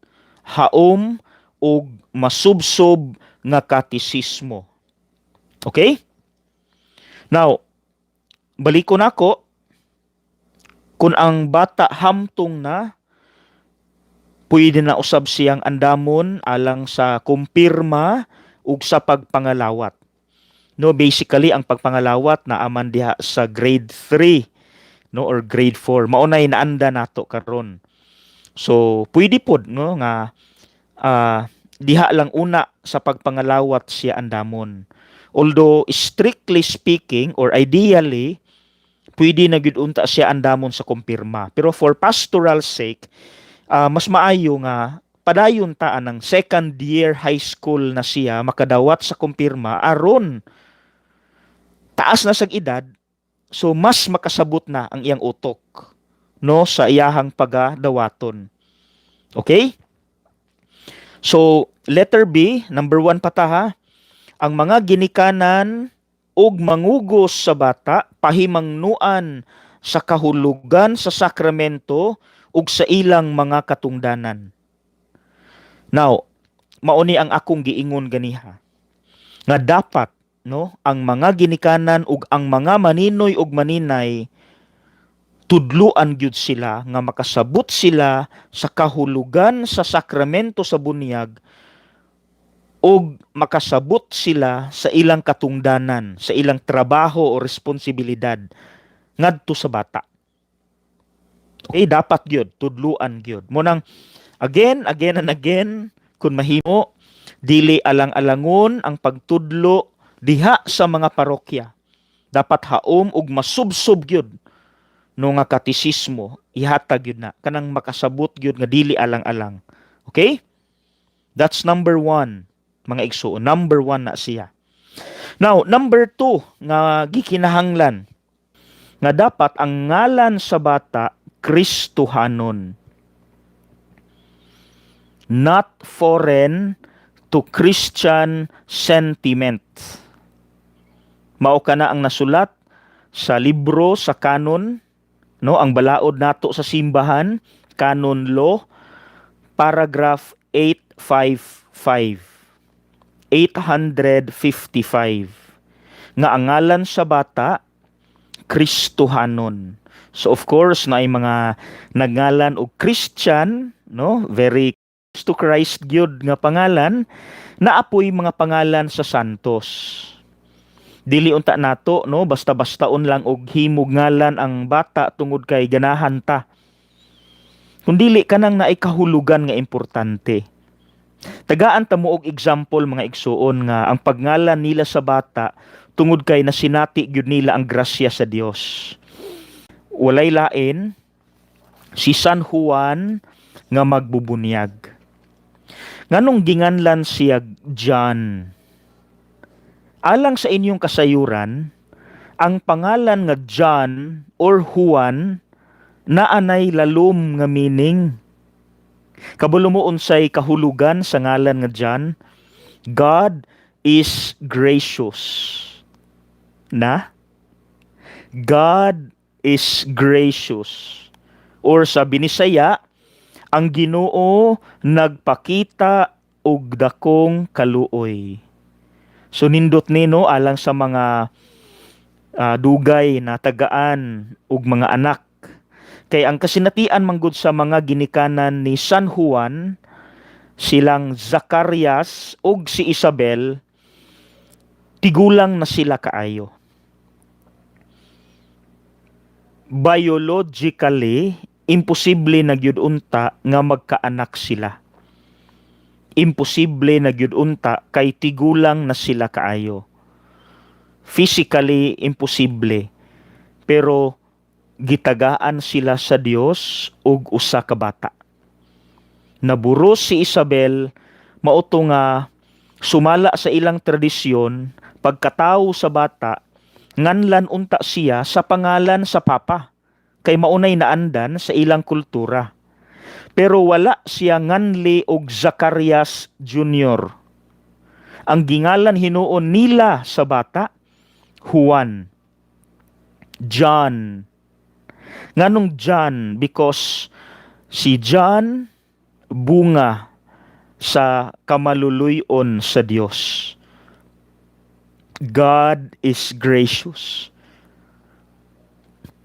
Haom og masubsob nga katisismo. Okay? Now, balikon ako, kung ang bata hamtong na, pwede na usab siyang andamon alang sa kumpirma ug sa pagpangalawat. No, basically ang pagpangalawat na aman diha sa grade 3, no, or grade 4. Mao nay naanda nato karon. So pwede pod, no, nga diha lang una sa pagpangalawat siya andamon. Although strictly speaking or ideally pwede na gyud unta siya andamon sa kumpirma. Pero for pastoral sake, mas maayo nga padayon ta anang second year high school na siya makadawat sa kumpirma aron taas na sag edad, so mas makasabot na ang iyang utok, no, sa iyahang pagadawaton. Okay? So letter B, number 1 pa ta ha. Ang mga ginikanan og mangugos sa bata pahimangnuan sa kahulugan sa sakramento ug sa ilang mga katungdanan. Now, mauni ang akong giingon ganiha nga dapat, no, ang mga ginikanan ug ang mga maninoy ug maninay tudluan gyud sila nga makasabot sila sa kahulugan sa sakramento sa bunyag ug makasabot sila sa ilang katungdanan, sa ilang trabaho o responsibilidad ngadto sa bata. Okay, dapat gyud tudluan gyud. Mo nang again and again, kun mahimo, dili alang-alangon ang pagtudlo diha sa mga parokya. Dapat haom ug masubsob gyud no nga katisismo, ihatag gyud na kanang makasabot gyud nga dili alang-alang. Okay? That's number 1, mga igsuon. Number 1 na siya. Now, number 2 nga gikinahanglan nga dapat ang ngalan sa bata Kristohanon, not foreign to Christian sentiment. Mao kana ang nasulat sa libro sa canon, no, ang balaod nato sa simbahan, canon law, paragraph 855. 855 nga ang ngalan sa bata Kristohanon. So of course na ay mga nagngalan og Christian, no, very close to Christ gyud nga pangalan, naapoy mga pangalan sa santos. Dili unta nato, no, basta-bastaon lang og himog ngalan ang bata tungod kay ganahan ta. Kundili kanang naay kahulugan nga importante. Tagaan ta mo og example mga igsuon nga ang pagngalan nila sa bata tungod kay nasinati gyud nila ang grasya sa Dios. Walay lain si San Juan nga magbubunyag. Nganong ginganlan siya John? Alang sa inyong kasayuran, ang pangalan nga John or Juan naanay lalom nga meaning. Kabalo mo unsay kahulugan sa ngalan nga John? God is gracious. Na? God is gracious. Or sa Binisaya, ang Ginoo nagpakita og dakong kaluoy. So nindot nino alang sa mga dugay na tagaan ug mga anak. Kay ang kasinatian manggod sa mga ginikanan ni San Juan, silang Zacarias ug si Isabel, tigulang na sila kaayo. Biologically, imposible na gyud unta nga magkaanak sila. Imposible na gyud unta kay tigulang na sila kaayo. Physically, imposible. Pero gitagaan sila sa Dios ug usa ka bata. Naburos si Isabel mauto nga sumala sa ilang tradisyon pagkatawo sa bata nganlan unta siya sa pangalan sa papa kay maunay naandan sa ilang kultura. Pero wala siya nganli og Zacarias Jr. Ang gingalan hinuon nila sa bata Juan, John. Nganong John? Because si John bunga sa kamaluluyon sa Dios. God is gracious.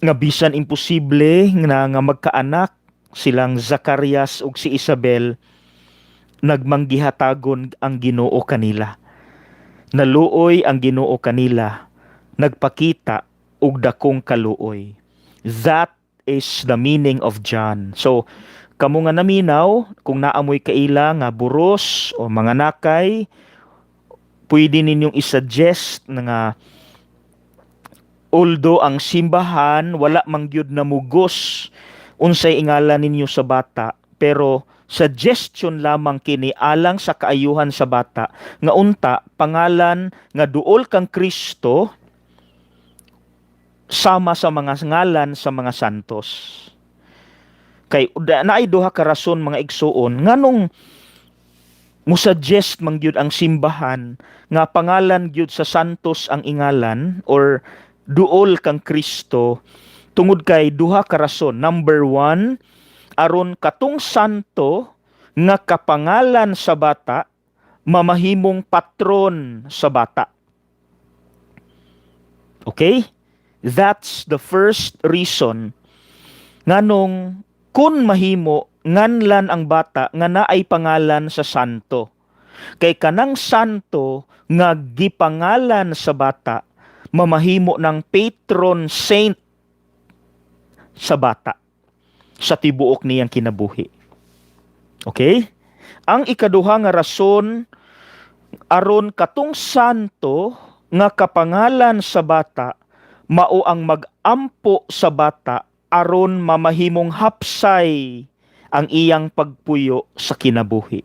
Nga bisan imposible nga magkaanak silang Zacarias ug si Isabel, nagmanggihatagon ang Ginoo kanila. Naluoy ang Ginoo kanila, nagpakita og dakong kaluoy. That is the meaning of John. So, kamo nga naminaw, kung naamoy kaila nga buros o mga nakay, pwede ninyong isuggest na nga although ang simbahan wala mangyud na mugos unsay ingalan ninyo sa bata, pero suggestion lamang kini alang sa kaayuhan sa bata nga unta pangalan nga duol kang Kristo sama sa mga ngalan sa mga santos. Kay naay duha ka rason mga igsuon nganong musuggest man gyud ang simbahan nga pangalan gyud sa santos ang ingalan or duol kang Kristo tungod kay duha ka rason. Number 1, aron katong santo nga kapangalan sa bata mamahimong patron sa bata. Okay? That's the first reason nganong kun mahimo nganlan ang bata nga naay pangalan sa santo. Kay kanang santo nga gipangalan sa bata mamahimo ng patron saint sa bata sa tibuok niyang kinabuhi. Okay? Ang ikaduha nga rason aron katong santo nga kapangalan sa bata mao ang magampo sa bata aron mamahimong hapsay ang iyang pagpuyo sa kinabuhi.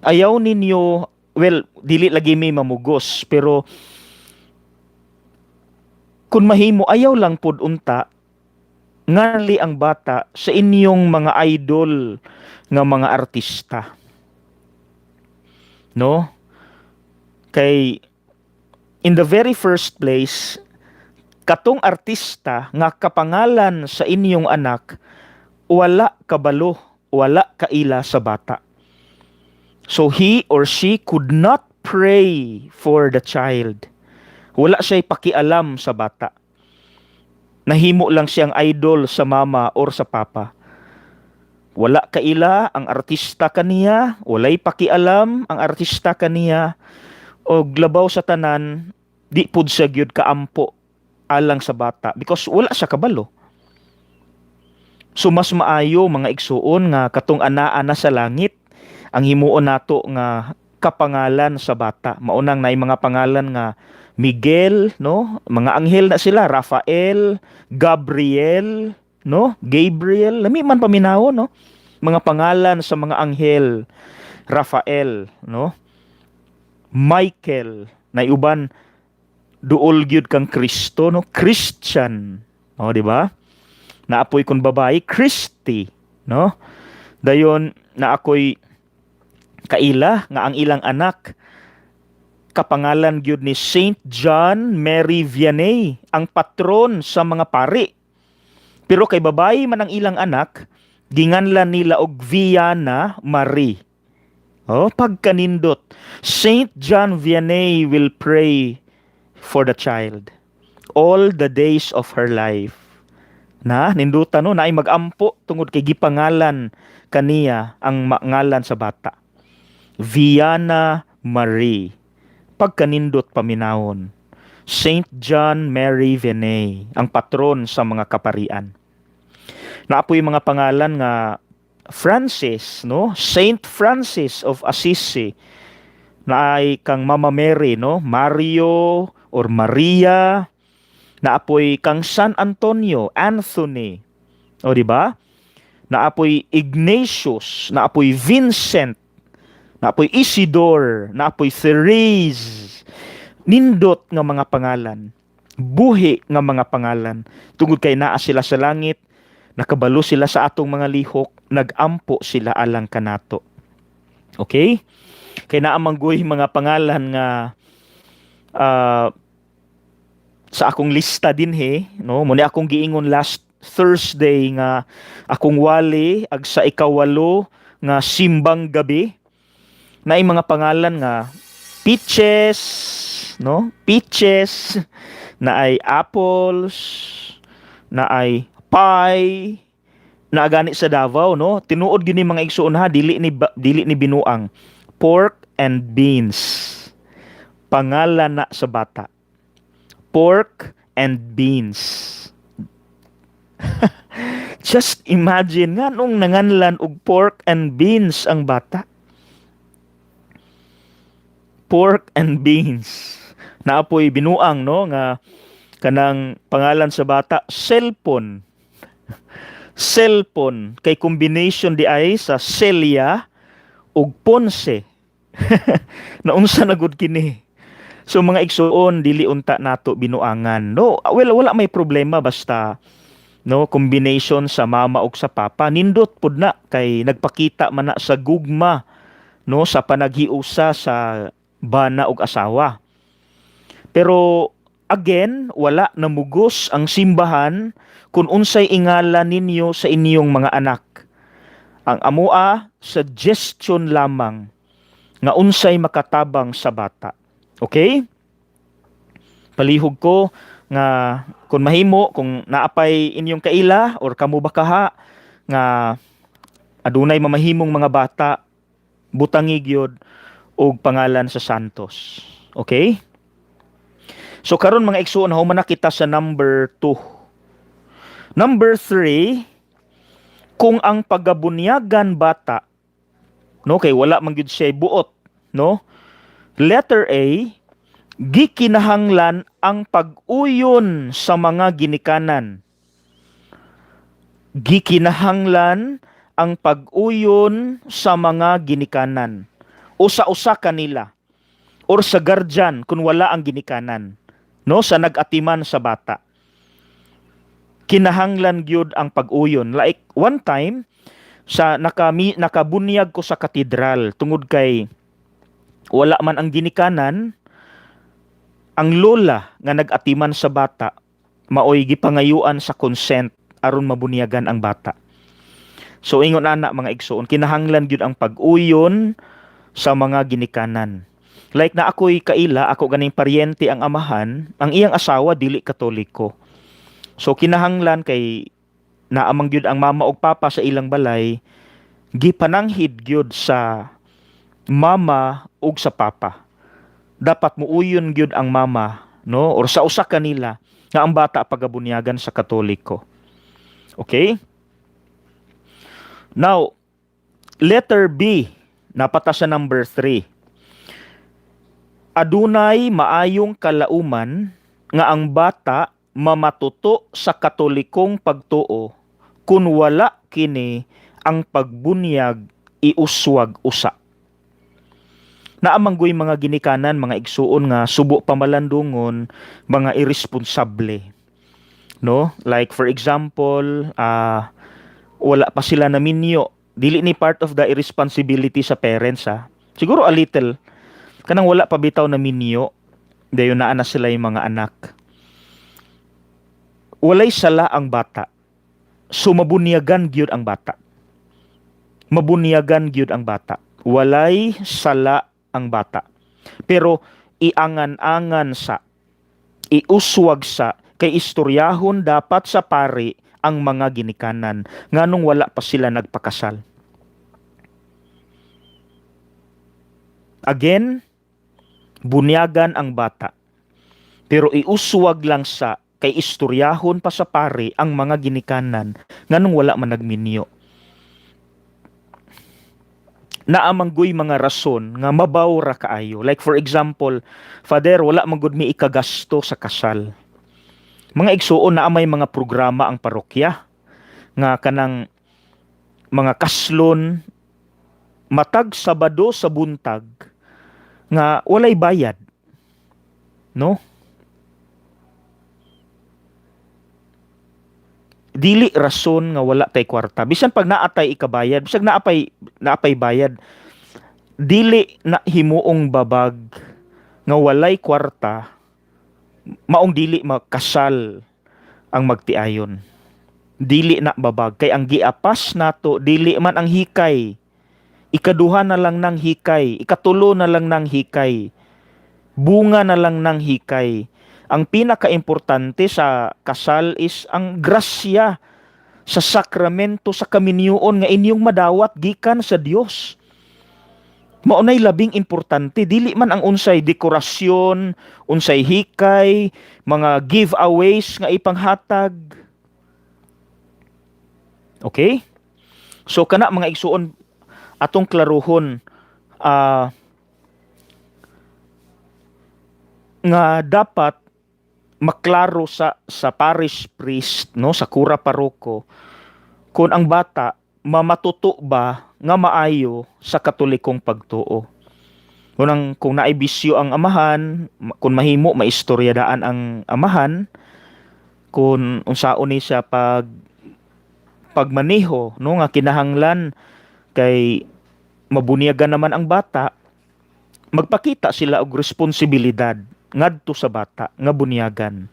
Ayaw ninyo, well, dili lagi may mamugos, pero kung mahimo, ayaw lang pud unta ngali ang bata sa inyong mga idol nga mga artista. No? Kay in the very first place, katong artista nga kapangalan sa inyong anak, wala kabalo, wala kaila sa bata. So he or she could not pray for the child. Wala siya'y pakialam sa bata. Nahimo lang siyang idol sa mama or sa papa. Wala kaila ang artista kaniya, walay pakialam ang artista kaniya, o glabaw sa tanan, di pud siya gyud kaampo alang sa bata because wala siya kabalo. So mas maayo mga igsuon nga katong anaa na sa langit ang himuon nato nga kapangalan sa bata. Maunang naay mga pangalan nga Miguel, no? Mga anghel na sila, Rafael, Gabriel, no? Gabriel, lami man paminaw, no? Mga pangalan sa mga anghel, Rafael, no? Michael, na uban duol gyud kang Kristo, no? Christian, no, di ba? Naapoy kon babae, Christy, no? Dayon na ako'y kaila nga ang ilang anak kapangalan gyud ni Saint John Mary Vianney, ang patron sa mga pari. Pero kay babae man ang ilang anak, ginganlan nila og Viana Marie. Oh, pagkanindot. Saint John Vianney will pray for the child all the days of her life. Na nindutan no na ay magampo tungod kay gipangalan kaniya ang ngalan sa bata. Viana Marie. Pagkanindot paminawon. Saint John Mary Vianney, ang patron sa mga kaparian. Naapoy mga pangalan nga Francis, no? Saint Francis of Assisi. Na ay kang Mama Mary, no? Mario or Maria. Naapoy kang San Antonio, Anthony. O di ba? Naapoy Ignatius, naapoy Vincent, naapoy Isidore, naapoy Therese. Nindot nga mga pangalan. Buhi nga mga pangalan. Tungod kay naa sila sa langit, nakabalo sila sa atong mga lihok, nagampo sila alang kanato. Okay? Kay naa mangguy mga pangalan nga sa akong lista din no? Muna akong giingon last Thursday nga akong wali ag sa ikawalo nga simbang gabi na mga pangalan nga peaches, no? Peaches, na ay apples, na ay pie, na gani sa Davao, no? Tinuod gyud ni mga igsuon ha, dili ni binuang. Pork and beans. Pangalan na sa bata. Pork and beans. Just imagine nga nung nanganlan og pork and beans ang bata. Pork and beans. Naapoy binuang, no, nga kanang pangalan sa bata, cellphone. Cellphone kay combination di ay sa Celia ug Ponce. Naunsa na gud kini. So mga igsuon dili unta nato binuangan. No, well wala may problema basta no combination sa mama ug sa papa nindot pud na kay nagpakita man na sa gugma no sa panaghiusa sa bana ug asawa. Pero again, wala namugos ang simbahan kung unsay ingalan ninyo sa inyong mga anak. Ang amua suggestion lamang nga unsay makatabang sa bata. Okay? Palihog ko nga kung mahimo, kung naapay inyong kaila or kamo bakaha nga adunay mamahimong mga bata, butangi gyud og pangalan sa Santos. Okay? So karon mga igsuon human na kita sa number 2. Number 3, kung ang pagabunyagan bata no kay wala man gyud siya buot, no? Letter A, gikinahanglan ang pag-uyon sa mga ginikanan. Gikinahanglan ang pag-uyon sa mga ginikanan. Usa-usa kanila or sa guardian kung wala ang ginikanan, no, sa nag-atiman sa bata. Kinahanglan gyud ang pag-uyon. Like one time sa nakabunyag ko sa katedral tungod kay wala man ang ginikanan, ang lola nga nag-atiman sa bata maoy gipangayuan sa consent aron mabunyagan ang bata. So ingon ana mga igsoon, kinahanglan gyud ang pag-uyon sa mga ginikanan. Like na ako'y kaila, ako ganing paryente ang amahan, ang iyang asawa dili Katoliko. So kinahanglan kay naamang gyud ang mama ug papa sa ilang balay, gipananghid gyud sa mama ug sa papa. Dapat muuyon gyud ang mama, no, or sa usa kanila nga ang bata pagabunyagan sa Katoliko. Okay? Now, letter B, napata sa number 3. Adunay maayong kalauman nga ang bata mamatuto sa katolikong pagtuo kun wala kini ang pagbunyag iuswag usa. Naamanggoy mga ginikanan, mga igsuon nga subo pamalandungon, mga irresponsable. No? Like for example, wala pa sila na minyo. Dili ni part of the irresponsibility sa parents ha. Siguro a little. Kanang wala pa bitaw na minyo. Dayon naa na sila yung mga anak. Walay sala ang bata. So mabunyagan gyud ang bata. Mabunyagan gyud ang bata. Walay sala ang bata. Pero iangan-angan sa, iuswag sa, kay istoryahon dapat sa pari ang mga ginikanan nganong wala pa sila nagpakasal. Again, bunyagan ang bata. Pero iuswag lang sa, kay istoryahon pa sa pari ang mga ginikanan nganong wala man nagminyo. Naamanggoy mga rason nga mabaw ra kaayo. Like for example, Father, wala man gud mi ikagasto sa kasal. Mga igsuon na may mga programa ang parokya nga kanang mga kaslon matag Sabado sa buntag nga walay bayad. No? Dili rason nga wala tay kwarta. Bisan pag naatay ikabayad, bisag naapay bayad, dili na himuong babag nga walay kwarta, maong dili makasal ang magtiayon. Dili na babag kay ang giapas nato dili man ang hikay. Ikaduha na lang ng hikay, ikatulo na lang ng hikay. Bunga na lang ng hikay. Ang pinakaimportante sa kasal is ang grasya sa sakramento sa kaminyoon nga inyong madawat gikan sa Dios. Maunay labing importante, dili man ang unsay dekorasyon, unsay hikay, mga giveaways nga ipanghatag. Okay? So kana mga igsuon atong klaruhon nga dapat maklaro sa parish priest, no, sa kura paroko, kung ang bata mamatuto ba nga maayo sa katolikong pagtuo. Kung naibisyo ang amahan, kung mahimo maistoryadaan ang amahan, kung unsaon ni siya pagmaneho, no, nga kinahanglan kay mabunyagan naman ang bata, magpakita sila og responsibilidad ngadto sa bata nga bunyagan.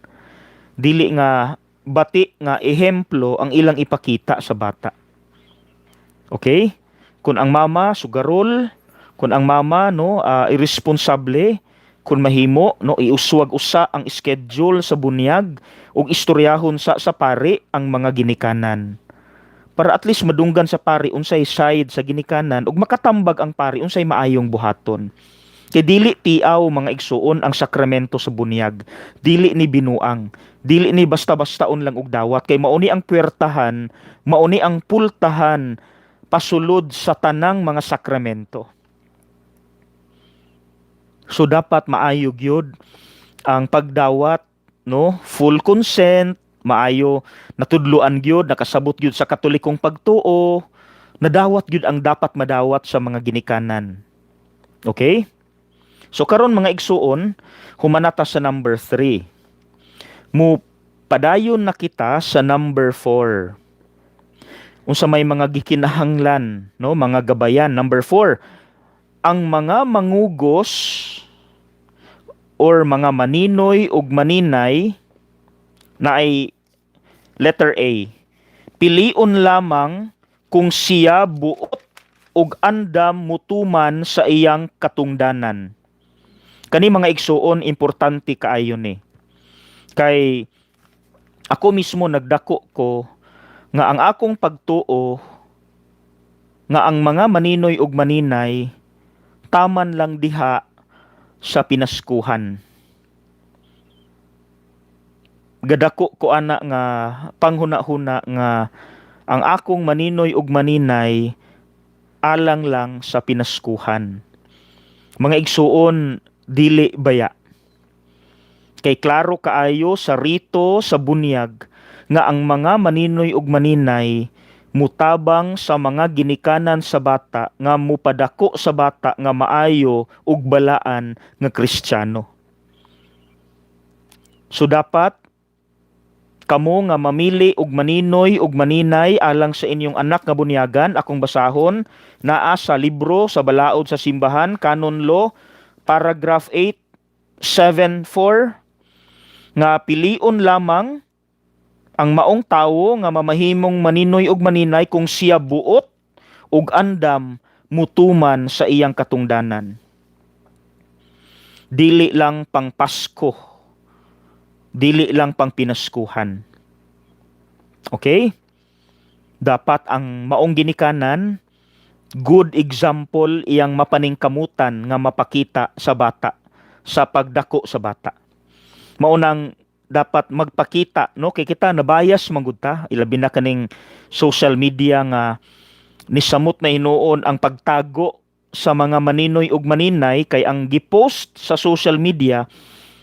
Dili nga bati nga ehemplo ang ilang ipakita sa bata. Okay? Kung ang mama sugarol, kung ang mama irresponsable, kung mahimo no iuswag usa ang schedule sa bunyag ug istoryahon sa pari ang mga ginikanan. Para at least madunggan sa pari unsay side sa ginikanan ug makatambag ang pari unsay maayong buhaton. Kay dili tiaw mga igsuon ang sakramento sa bunyag. Dili ni binuang. Dili ni basta-bastaon lang og dawat. Kay mauni ang puwertahan, mauni ang pultahan pasulod sa tanang mga sakramento. So dapat maayo gyud ang pagdawat, no? Full consent, maayo natudloan gyud, nakasabot gyud sa katolikong pagtuo, nadawat gyud ang dapat madawat sa mga ginikanan. Okay? So karon mga igsuon, humanata sa number 3. Mu padayon na kita sa number 4. Unsa may mga gikinahanglan, no, mga gabayan. Number 4, ang mga mangugos or mga maninoy ug maninay na ay letter A. Piliun lamang kung siya buot ug andam mutuman sa iyang katungdanan. Kani mga igsuon, importante kaayo ni. Kay ako mismo nagdako ko nga ang akong pagtuo nga ang mga maninoy ug maninay taman lang diha sa pinaskuhan. Gadako ko ana nga panghuna-huna nga ang akong maninoy ug maninay alang lang sa pinaskuhan. Mga igsuon, dili baya. Kay klaro kaayo sa rito sa bunyag nga ang mga maninoy ug maninay mutabang sa mga ginikanan sa bata nga mupadako sa bata nga maayo ug balaan nga Kristiyano. So dapat kamo nga mamili og maninoy ug maninay alang sa inyong anak nga bunyagan. Akong basahon naa sa libro sa balaod sa simbahan, Canon Law, paragraph 874, nga piliun lamang ang maong tawo nga mamahimong maninoy ug maninay kung siya buot ug andam mutuman sa iyang katungdanan. Dili lang pang Pasko, dili lang pang pinaskuhan. Okay? Dapat ang maong ginikanan, good example iyang mapaningkamutan nga mapakita sa bata, sa pagdako sa bata. Maunang dapat magpakita, no? Kay kita nabayas manggud ta, ilabi na kaning social media nga nisamot na hinuon ang pagtago sa mga maninoy ug maninay, kay ang gipost sa social media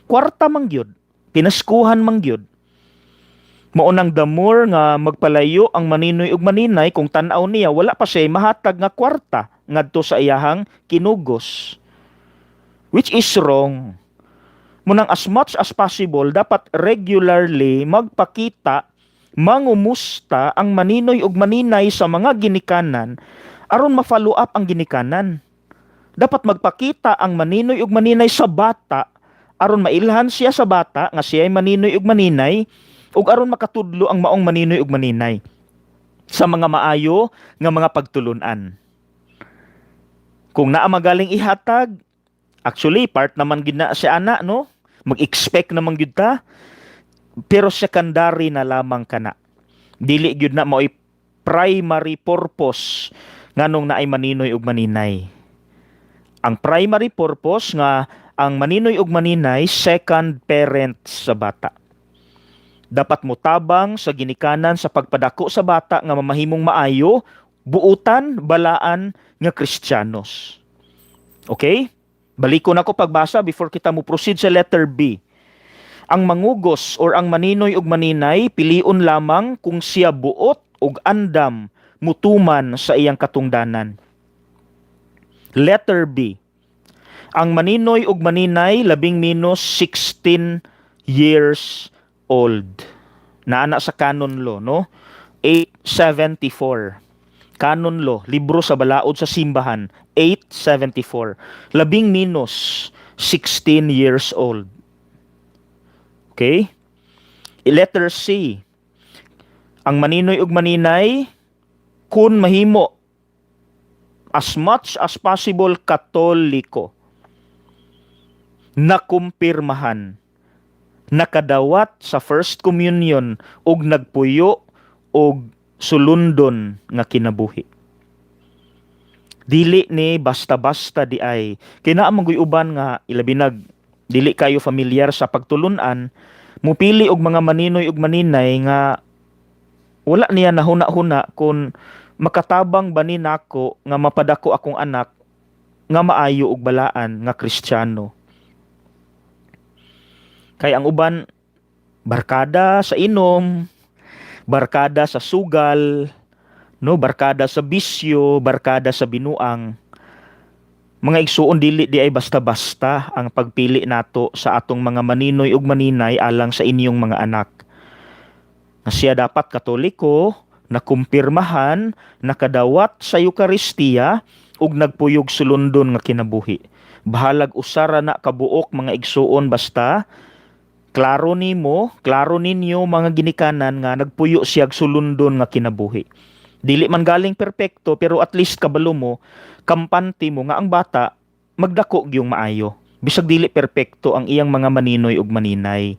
kwarta mangyud, pinaskuhan mangyud. Maunang the more nga magpalayo ang maninoy ug maninay, kung tan-aw niya wala pa siya mahatag nga kwarta ngadto sa iyahang kinugos, which is wrong. Munang as much as possible dapat regularly magpakita, mangumusta ang maninoy ug maninay sa mga ginikanan aron ma-follow up ang ginikanan. Dapat magpakita ang maninoy ug maninay sa bata aron mailhan siya sa bata nga siya ay maninoy ug maninay, ug aron makatudlo ang maong maninoy ug maninay sa mga maayo nga mga pagtulunan. Kung naa magaling ihatag, actually part naman gid na si ana, no? Mag-expect naman gyud ta, pero secondary na lamang kana. Dili gyud na mao'y primary purpose nganong naay maninoy ug maninay. Ang primary purpose nga ang maninoy ug maninay second parent sa bata. Dapat mutabang sa ginikanan sa pagpadako sa bata nga mamahimong maayo, buutan, balaan nga Kristiyanos. Okay? Balikon ako pagbasa before kita mo proceed sa letter B. Ang mangugos or ang maninoy ug maninay piliun lamang kung siya buot ug andam mutuman sa iyang katungdanan. Letter B. Ang maninoy ug maninay labing minus 16 years old. Naana sa Canon Law, no? 874. Canon Law, libro sa balaod sa simbahan, 874. Labing minus 16 years old. Okay? Letter C. Ang maninoy ug maninay kun mahimo as much as possible Katoliko, nakumpirmahan, nakadawat sa First Communion ug nagpuyo og sulundon nga kinabuhi. Dili ni basta-basta di ay. Kina amang uban nga ilabinag dili kayo familiar sa pagtulunan, mupili og mga maninoy ug maninay nga wala niya nahuna-huna kung makatabang ba ni nako nga mapadako akong anak nga maayo ug balaan nga Kristiyano. Kay ang uban barkada sa inom, barkada sa sugal, no, barkada sa bisyo, barkada sa binuang. Mga igsuon, dili di ay basta-basta ang pagpili nato sa atong mga maninoy ug maninay alang sa inyong mga anak. Na siya dapat Katoliko, nakumpirmahan, nakadawat sa Eukaristiya ug nagpuyog sulundon nga kinabuhi. Bahalag usara na kabuok mga igsuon, basta klaro ninyo mga ginikanan nga nagpuyo siyag sulundon nga kinabuhi. Dili man galing perpekto pero at least kabalo mo, kampante mo nga ang bata magdako gyung maayo. Bisag dili perpekto ang iyang mga maninoy ug maninay.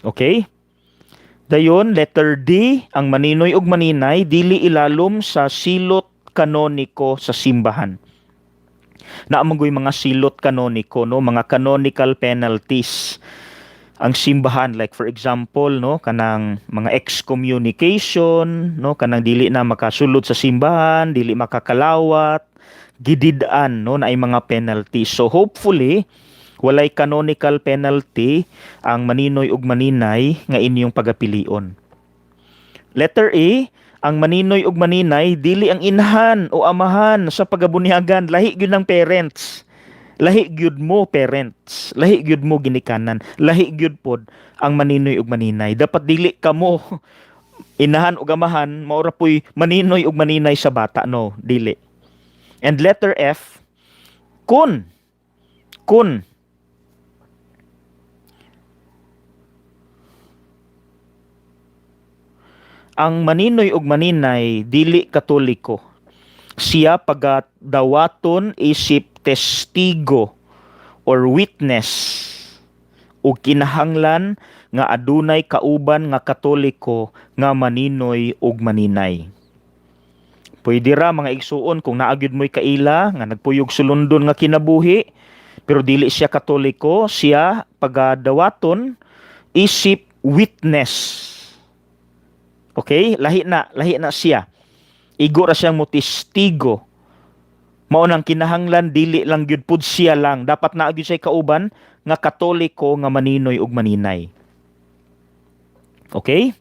Okay? Dayon, letter D, ang maninoy ug maninay dili ilalom sa silot kanoniko sa simbahan. Naamangoy mga silot kanoniko, no, mga canonical penalties ang simbahan, like for example, no, kanang mga excommunication, no, kanang dili na makasulod sa simbahan, dili makakalawat, gidid-an, no, na ay mga penalties. So hopefully walay canonical penalty ang maninoy ug maninay nga inyong pagapilion. Letter A, ang maninoy ug maninay dili ang inahan o amahan sa pagabunyagan, lahi gyud ng parents. Lahi gyud mo parents, lahi gyud mo ginikanan, lahi gyud pod ang maninoy ug maninay. Dapat dili kamo inahan ug amahan maura poy maninoy ug maninay sa bata, no, dili. And letter F, kun ang maninoy ug maninay dili katoliko, siya pagadawaton isip testigo or witness ug kinahanglan nga adunay kauban nga katoliko nga maninoy ug maninay. Pwede ra mga igsuon kung naagyud mo'y kaila nga nagpuyog sulundon nga kinabuhi pero dili siya katoliko, siya pagadawaton isip witness. Okay? Lahi na siya. Igo ra siyang motestigo. Mao nang kinahanglan dili lang gyud pud siya lang, dapat naa gyud siya kauban nga katoliko nga maninoy ug maninay. Okay?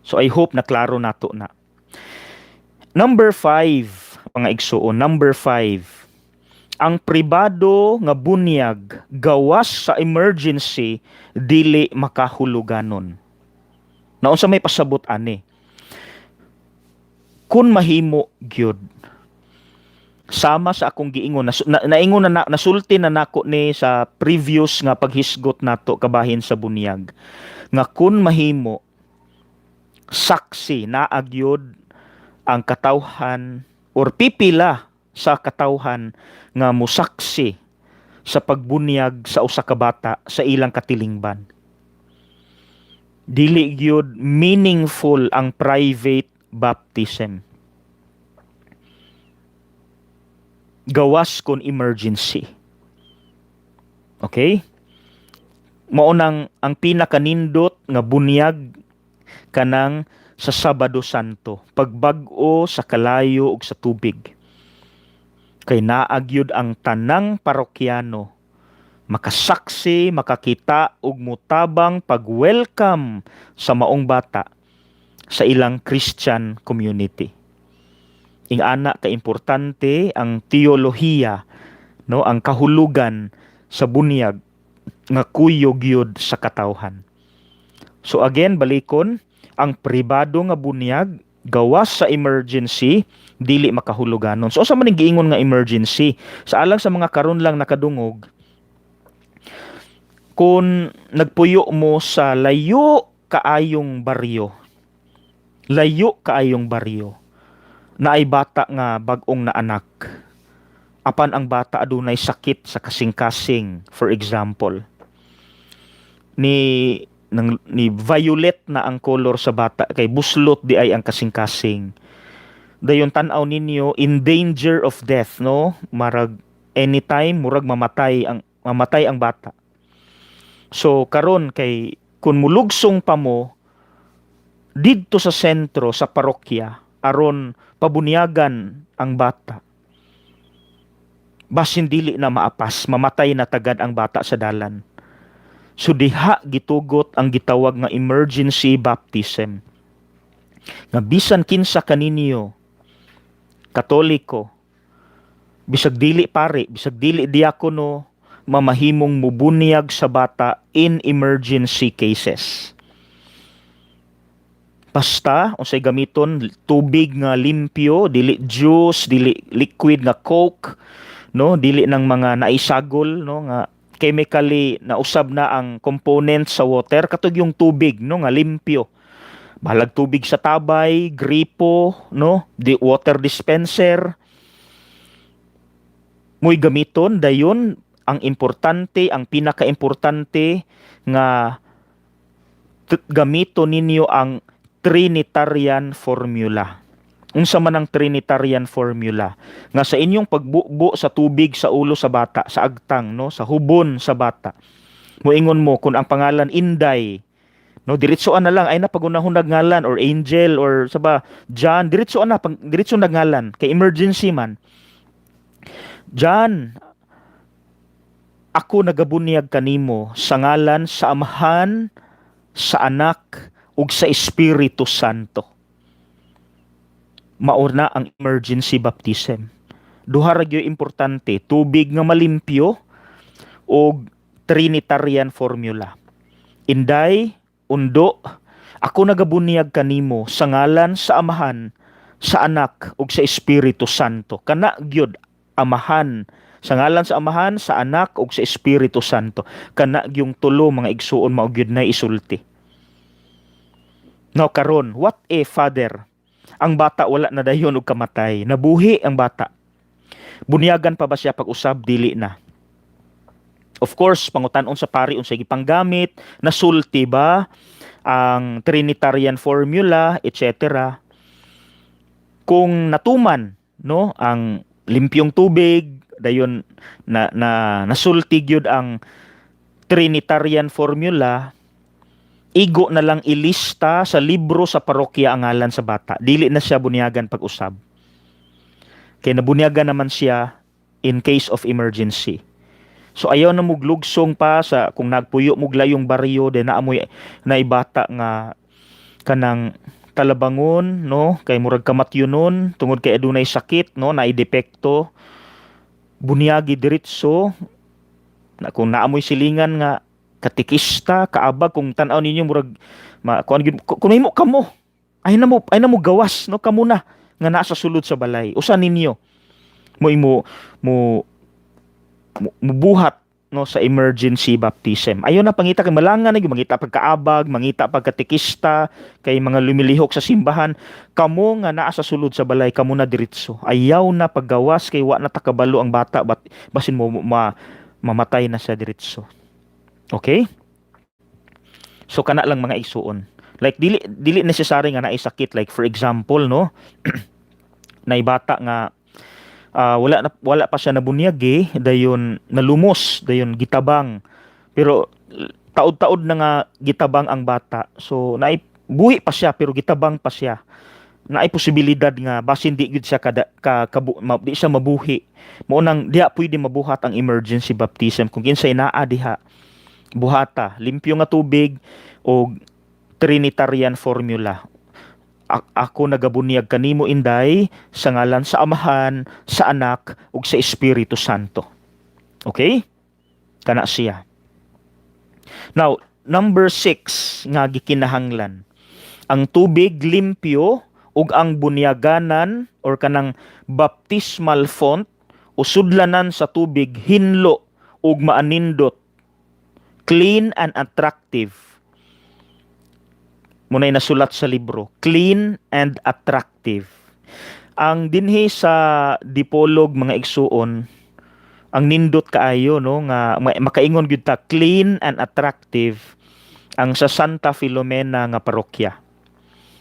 So I hope na klaro nato na. Number 5, mga igsuon, number 5. Ang pribado nga bunyag gawas sa emergency dili makahuluganon. Naunsa may pasabot ani? Kun mahimo gyud. Sama sa akong giingon, naingon na nasulti na nako ni sa previous nga paghisgot nato kabahin sa bunyag. Nga kun mahimo saksi na agyod ang katawhan or pipila sa katawhan nga musaksi sa pagbunyag sa usa ka bata sa ilang katilingban. Dili gyud meaningful ang private baptism. Gawas kon emergency. Okay? Mao nang ang pinakanindot nga bunyag kanang sa Sabado Santo, pagbag-o sa kalayo ug sa tubig. Kay naagyud ang tanang parokyano makasaksi, makakita ug mutabang pag-welcome sa maong bata sa ilang Christian community. Ingana ka importante ang teolohiya, no, ang kahulugan sa bunyag nga kuyog yun sa katawhan. So again, balikon, ang pribado nga bunyag gawas sa emergency dili makahuluganon. So sa man giingon nga emergency, sa alang sa mga karon lang nakadungog, kung nagpuyo mo sa layo kaayong baryo, na ay bata nga bag-ong na anak, apan ang bata adunay sakit sa kasing-kasing, for example, ni violet na ang color sa bata, kay buslot di ay ang kasing-kasing, dayon tan-aw ninyo in danger of death, no, marag anytime murag mamatay ang bata. So karon kay kun mulugsong pa mo didto sa sentro sa parokya aron pabunyagan ang bata, basin dili na maapas, mamatay na tagad ang bata sa dalan. So diha gitugot ang gitawag nga emergency baptism. Nga bisan kinsa kaninyo Katoliko, bisag dili pare, bisag dili diakono, mamahimong mubunyag sa bata in emergency cases. Basta unsay gamiton, tubig nga limpyo, dili juice, dili liquid nga coke, no, dili nang mga naisagol, no, nga chemically na usab na ang component sa water katug yung tubig no nga limpyo. Balag tubig sa tabay, gripo, no, di water dispenser. Mo'y gamiton dayon ang importante, ang pinakaimportante nga gamiton ninyo ang Trinitarian formula. Unsa man ang Trinitarian formula nga sa inyong pagbubo sa tubig sa ulo sa bata, sa agtang no, sa hubon sa bata. Moingon mo kung ang pangalan Inday, no, diretsoan na lang ay napagunahon ngalan or Angel or saba John, diretsoan na diretso ngalan kay emergency man. John, ako nagabunyag kanimo sa ngalan sa Amahan, sa Anak ug sa Espiritu Santo. Mauna ang emergency baptism. Duha ra gyud importante, tubig nga malimpyo ug Trinitarian formula. Inday, undo, ako nagabunyag kanimo sa ngalan sa Amahan, sa Anak ug sa Espiritu Santo. Kana gyud Amahan, sa ngalan sa Amahan, sa Anak ug sa Espiritu Santo. Kana gyung tulo mga igsuon mao gyud na isulti. Now karon, what if Father? Ang bata wala na dayon og kamatay, nabuhi ang bata. Bunyagan pa ba siya pag-usab? Dili na. Of course, pangutan-on sa pari unsay gipanggamit, nasulti ba ang Trinitarian formula, etc. Kung natuman, no, ang limpyong tubig, dayon nasulti gyud ang Trinitarian formula, igo na lang ilista sa libro sa parokya ang ngalan sa bata. Dili na siya bunyagan pag-usab. Kaya nabunyagan naman siya in case of emergency. So ayaw na muglugsong pa sa kung nagpuyo muglayong baryo de naamoy na ibata nga kanang talabangon no kay murag kamatyunon tungod kay adunay sakit no naay depekto bunyagi diretso na kung naamoy silingan nga katikista kaabag kung tan-aw ninyo murag kung himo kamo ay na mo gawas no kamo na nga naa sa sulod sa balay usa ninyo mo buhat no sa emergency baptism. Ayo na pangita kay malangan na mangita pagkaabag, mangita pagkatikista kay mga lumilihok sa simbahan, kamo nga naa sa sulod sa balay kamo na diretso. Ayaw na paggawas kay wa na takabalo ang bata basin mo mamatay na sa diretso. Okay? So kana lang mga igsuon. Like dili necessary nga naay sakit, like for example no na bata nga wala pa siya nabunyag dayon nalumos dayon gitabang pero taod-taod na nga gitabang ang bata, so naay buhi pa siya pero gitabang pa siya, naay posibilidad nga basin di gid siya di siya mabuhi mo nang diha pwede mabuhat ang emergency baptism kung kinsay naa diha buhata limpyo nga tubig o Trinitarian formula. Ako nagabunyag kanimo Inday sa ngalan sa Amahan, sa Anak ug sa Espiritu Santo. Okay? Kana siya. Now, number 6 nga gikinahanglan. Ang tubig limpyo ug ang bunyaganan or kanang baptismal font o sudlanan sa tubig hinlo ug maanindot, clean and attractive. Munay nasulat sa libro, clean and attractive. Ang dinhi sa Dipolog mga igsuon, ang nindot kaayo no nga makaingon gyud ta clean and attractive ang sa Santa Filomena nga parokya.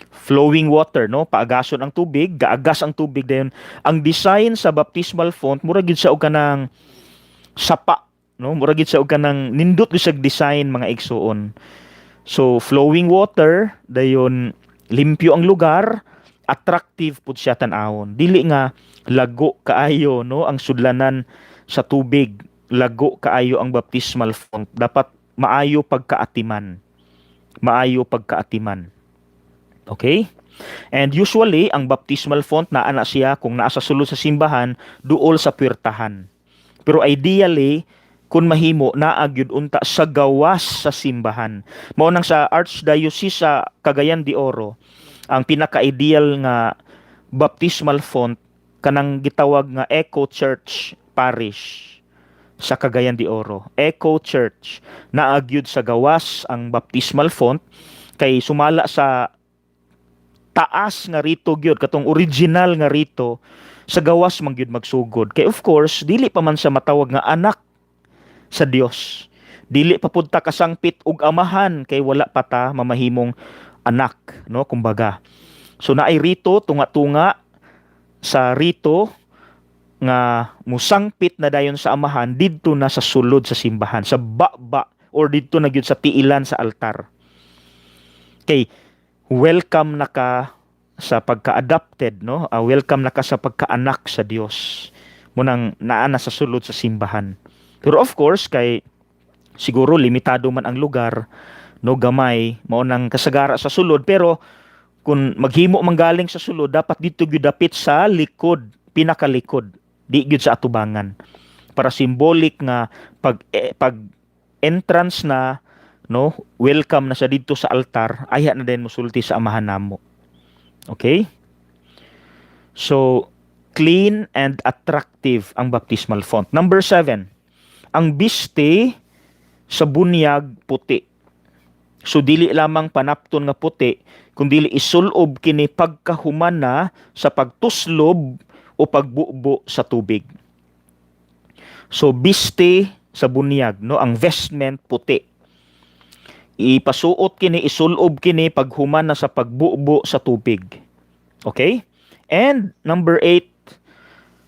Flowing water no, paagason ang tubig, gaagas ang tubig dayon. Ang design sa baptismal font mura gyud sa og kanang sapa no, mura gyud sa og kanang nindot gyud sa design mga igsuon. So flowing water dayon limpyo ang lugar, attractive pud siya tan-awon. Dili nga lago kaayo no ang sudlanan sa tubig, lago kaayo ang baptismal font. Dapat maayo pagkaatiman. Maayo pagkaatiman. Okay? And usually ang baptismal font naa na siya kung naa sa sulod sa simbahan duol sa puwertahan. Pero ideally kung mahimo naa gyud unta sa gawas sa simbahan. Mao nang sa Archdiocese sa Cagayan de Oro, ang pinaka-ideal nga baptismal font kanang gitawag nga Eco Church Parish sa Cagayan de Oro. Echo Church. Naagyud sa gawas ang baptismal font kay sumala sa taas nga rito gyud katong original nga rito sa gawas man gyud magsugod. Kay of course dili pa man sa matawag nga anak sa Dios. Dili pa pud ta kasangpit og amahan kay wala pa ta mamahimong anak, no, kumbaga. So naay rito tunga-tunga sa rito nga musangpit na dayon sa amahan didto na sa sulod sa simbahan, sa baba or didto na gyud sa tiilan sa altar. Kay welcome na ka sa pagka-adopted, no? Welcome na ka sa pagkaanak sa Dios. Munang naa na sa sulod sa simbahan. Pero of course kay siguro limitado man ang lugar, no, gamay mao nang kasagara sa sulod, pero kung maghimo man galing sa sulod dapat dito gyud dapit sa likod, pinakalikod, di gyud sa atubangan para symbolic nga pag entrance na, no, welcome na sa dito sa altar, aya na din mosulti sa amahan namo. Okay? So clean and attractive ang baptismal font. Number 7, ang biste sa bunyag puti. So dili lamang panapton nga puti, kundi isulob kini pagkahuman na sa pagtuslob o pagbubo sa tubig. So biste sa bunyag, no, ang vestment puti. Ipasuot kini, isulob kini paghuman na sa pagbubo sa tubig. Okay? And number 8,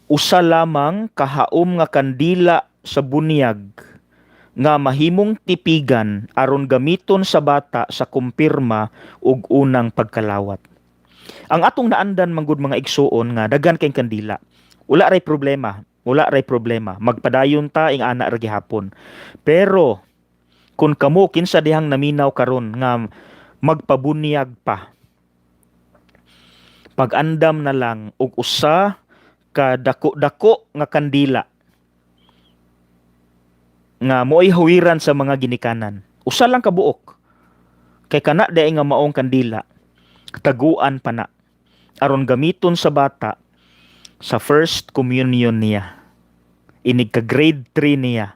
usa lamang kahaom nga kandila sa bunyag nga mahimong tipigan aron gamiton sa bata sa kumpirma ug unang pagkalawat. Ang atong naandan manggod mga igsuon nga daghan kay kandila. Wala ray problema, wala ray problema. Magpadayon ta ing ana ra gihapon. Pero kung kamo kinsa dihang naminaw karon nga magpabunyag pa, pag-andam na lang og usa ka dako-dako nga kandila nga mo'y huwiran sa mga ginikanan. Usa lang ka buok. Kay kana daay nga maong kandila, taguan pa na aron gamiton sa bata sa first communion niya. Inig ka grade 3 niya.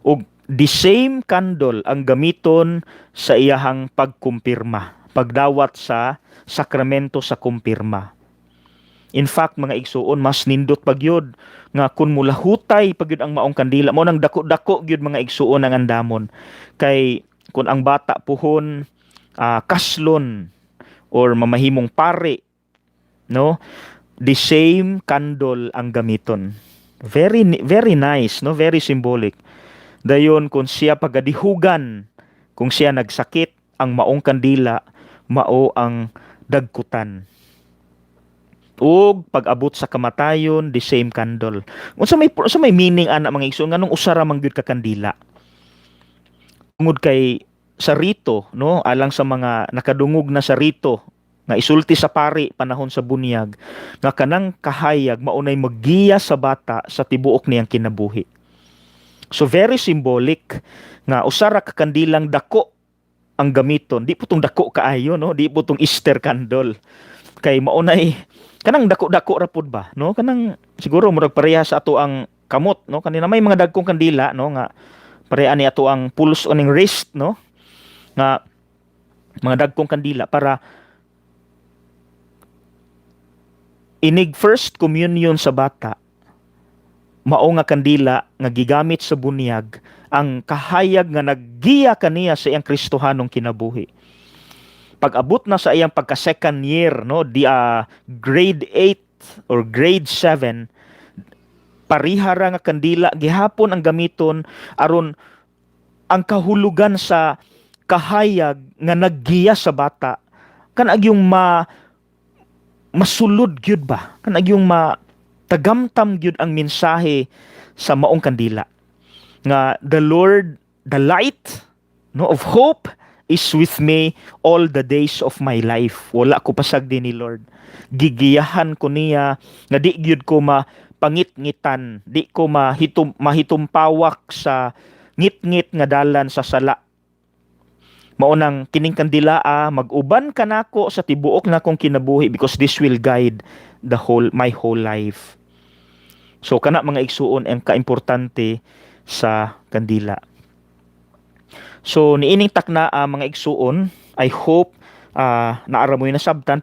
Ug the same candle ang gamiton sa iyahang pagkumpirma, pagdawat sa sakramento sa kumpirma. In fact, mga igsuon, mas nindot pagyod nga kun mulahutay pagyod ang maong kandila, mo nang dako-dako gyud mga igsuon ang andamon. Kay kun ang bata puhon kaslon or mamahimong pare, no, the same candle ang gamiton. Very very nice, no, very symbolic. Dayon kung siya pagadihugan, kung siya nagsakit, ang maong kandila mao ang dagkutan. Ug pag-abot sa kamatayon, the same candle. Unsa may meaning ana mga igsoon nganong usara man gyud ka kandila? Tungod kay sa rito, no, alang sa mga nakadungog na sa rito nga isulti sa pari panahon sa bunyag, nga kanang kahayag maunay maggiya sa bata sa tibuok niyang kinabuhi. So very symbolic nga usara ka kandilang dako ang gamiton. Di po tong dako kaayo, no, di po tong Easter candle. Kay maunay kanang dako-dako ra pud ba, no, kanang siguro murag pareha sa ato ang kamot, no, kanina may mga dagkong kandila, no, nga pareha ni ato ang pulse oning wrist, no, nga mga dagkong kandila para inig first communion sa bata mao nga kandila nga gigamit sa bunyag ang kahayag nga naggiya kaniya sa iyang Kristohanong kinabuhi. Pag-abot na sa iyang pagka second year, no, di grade 8 or grade 7, parihara nga kandila gihapon ang gamiton aron ang kahulugan sa kahayag nga naggiya sa bata kanag yung masulod gyud ba, kanag yung tagamtam gyud ang mensahe sa maong kandila nga the Lord, the light, no, of hope is with me all the days of my life. Wala ko pasagdi ni Lord. Gigiyahan ko niya nga di gyud ko mapangit-ngitan, di ko mahitumpawak sa ngit-ngit nga dalan sa sala. Maunang kining kandila mag-uban kanako sa tibuok na kong kinabuhi because this will guide my whole life. So kana mga igsuon ang kaimportante sa kandila. So niining takna mga igsuon, I hope naara mo yung nasabtan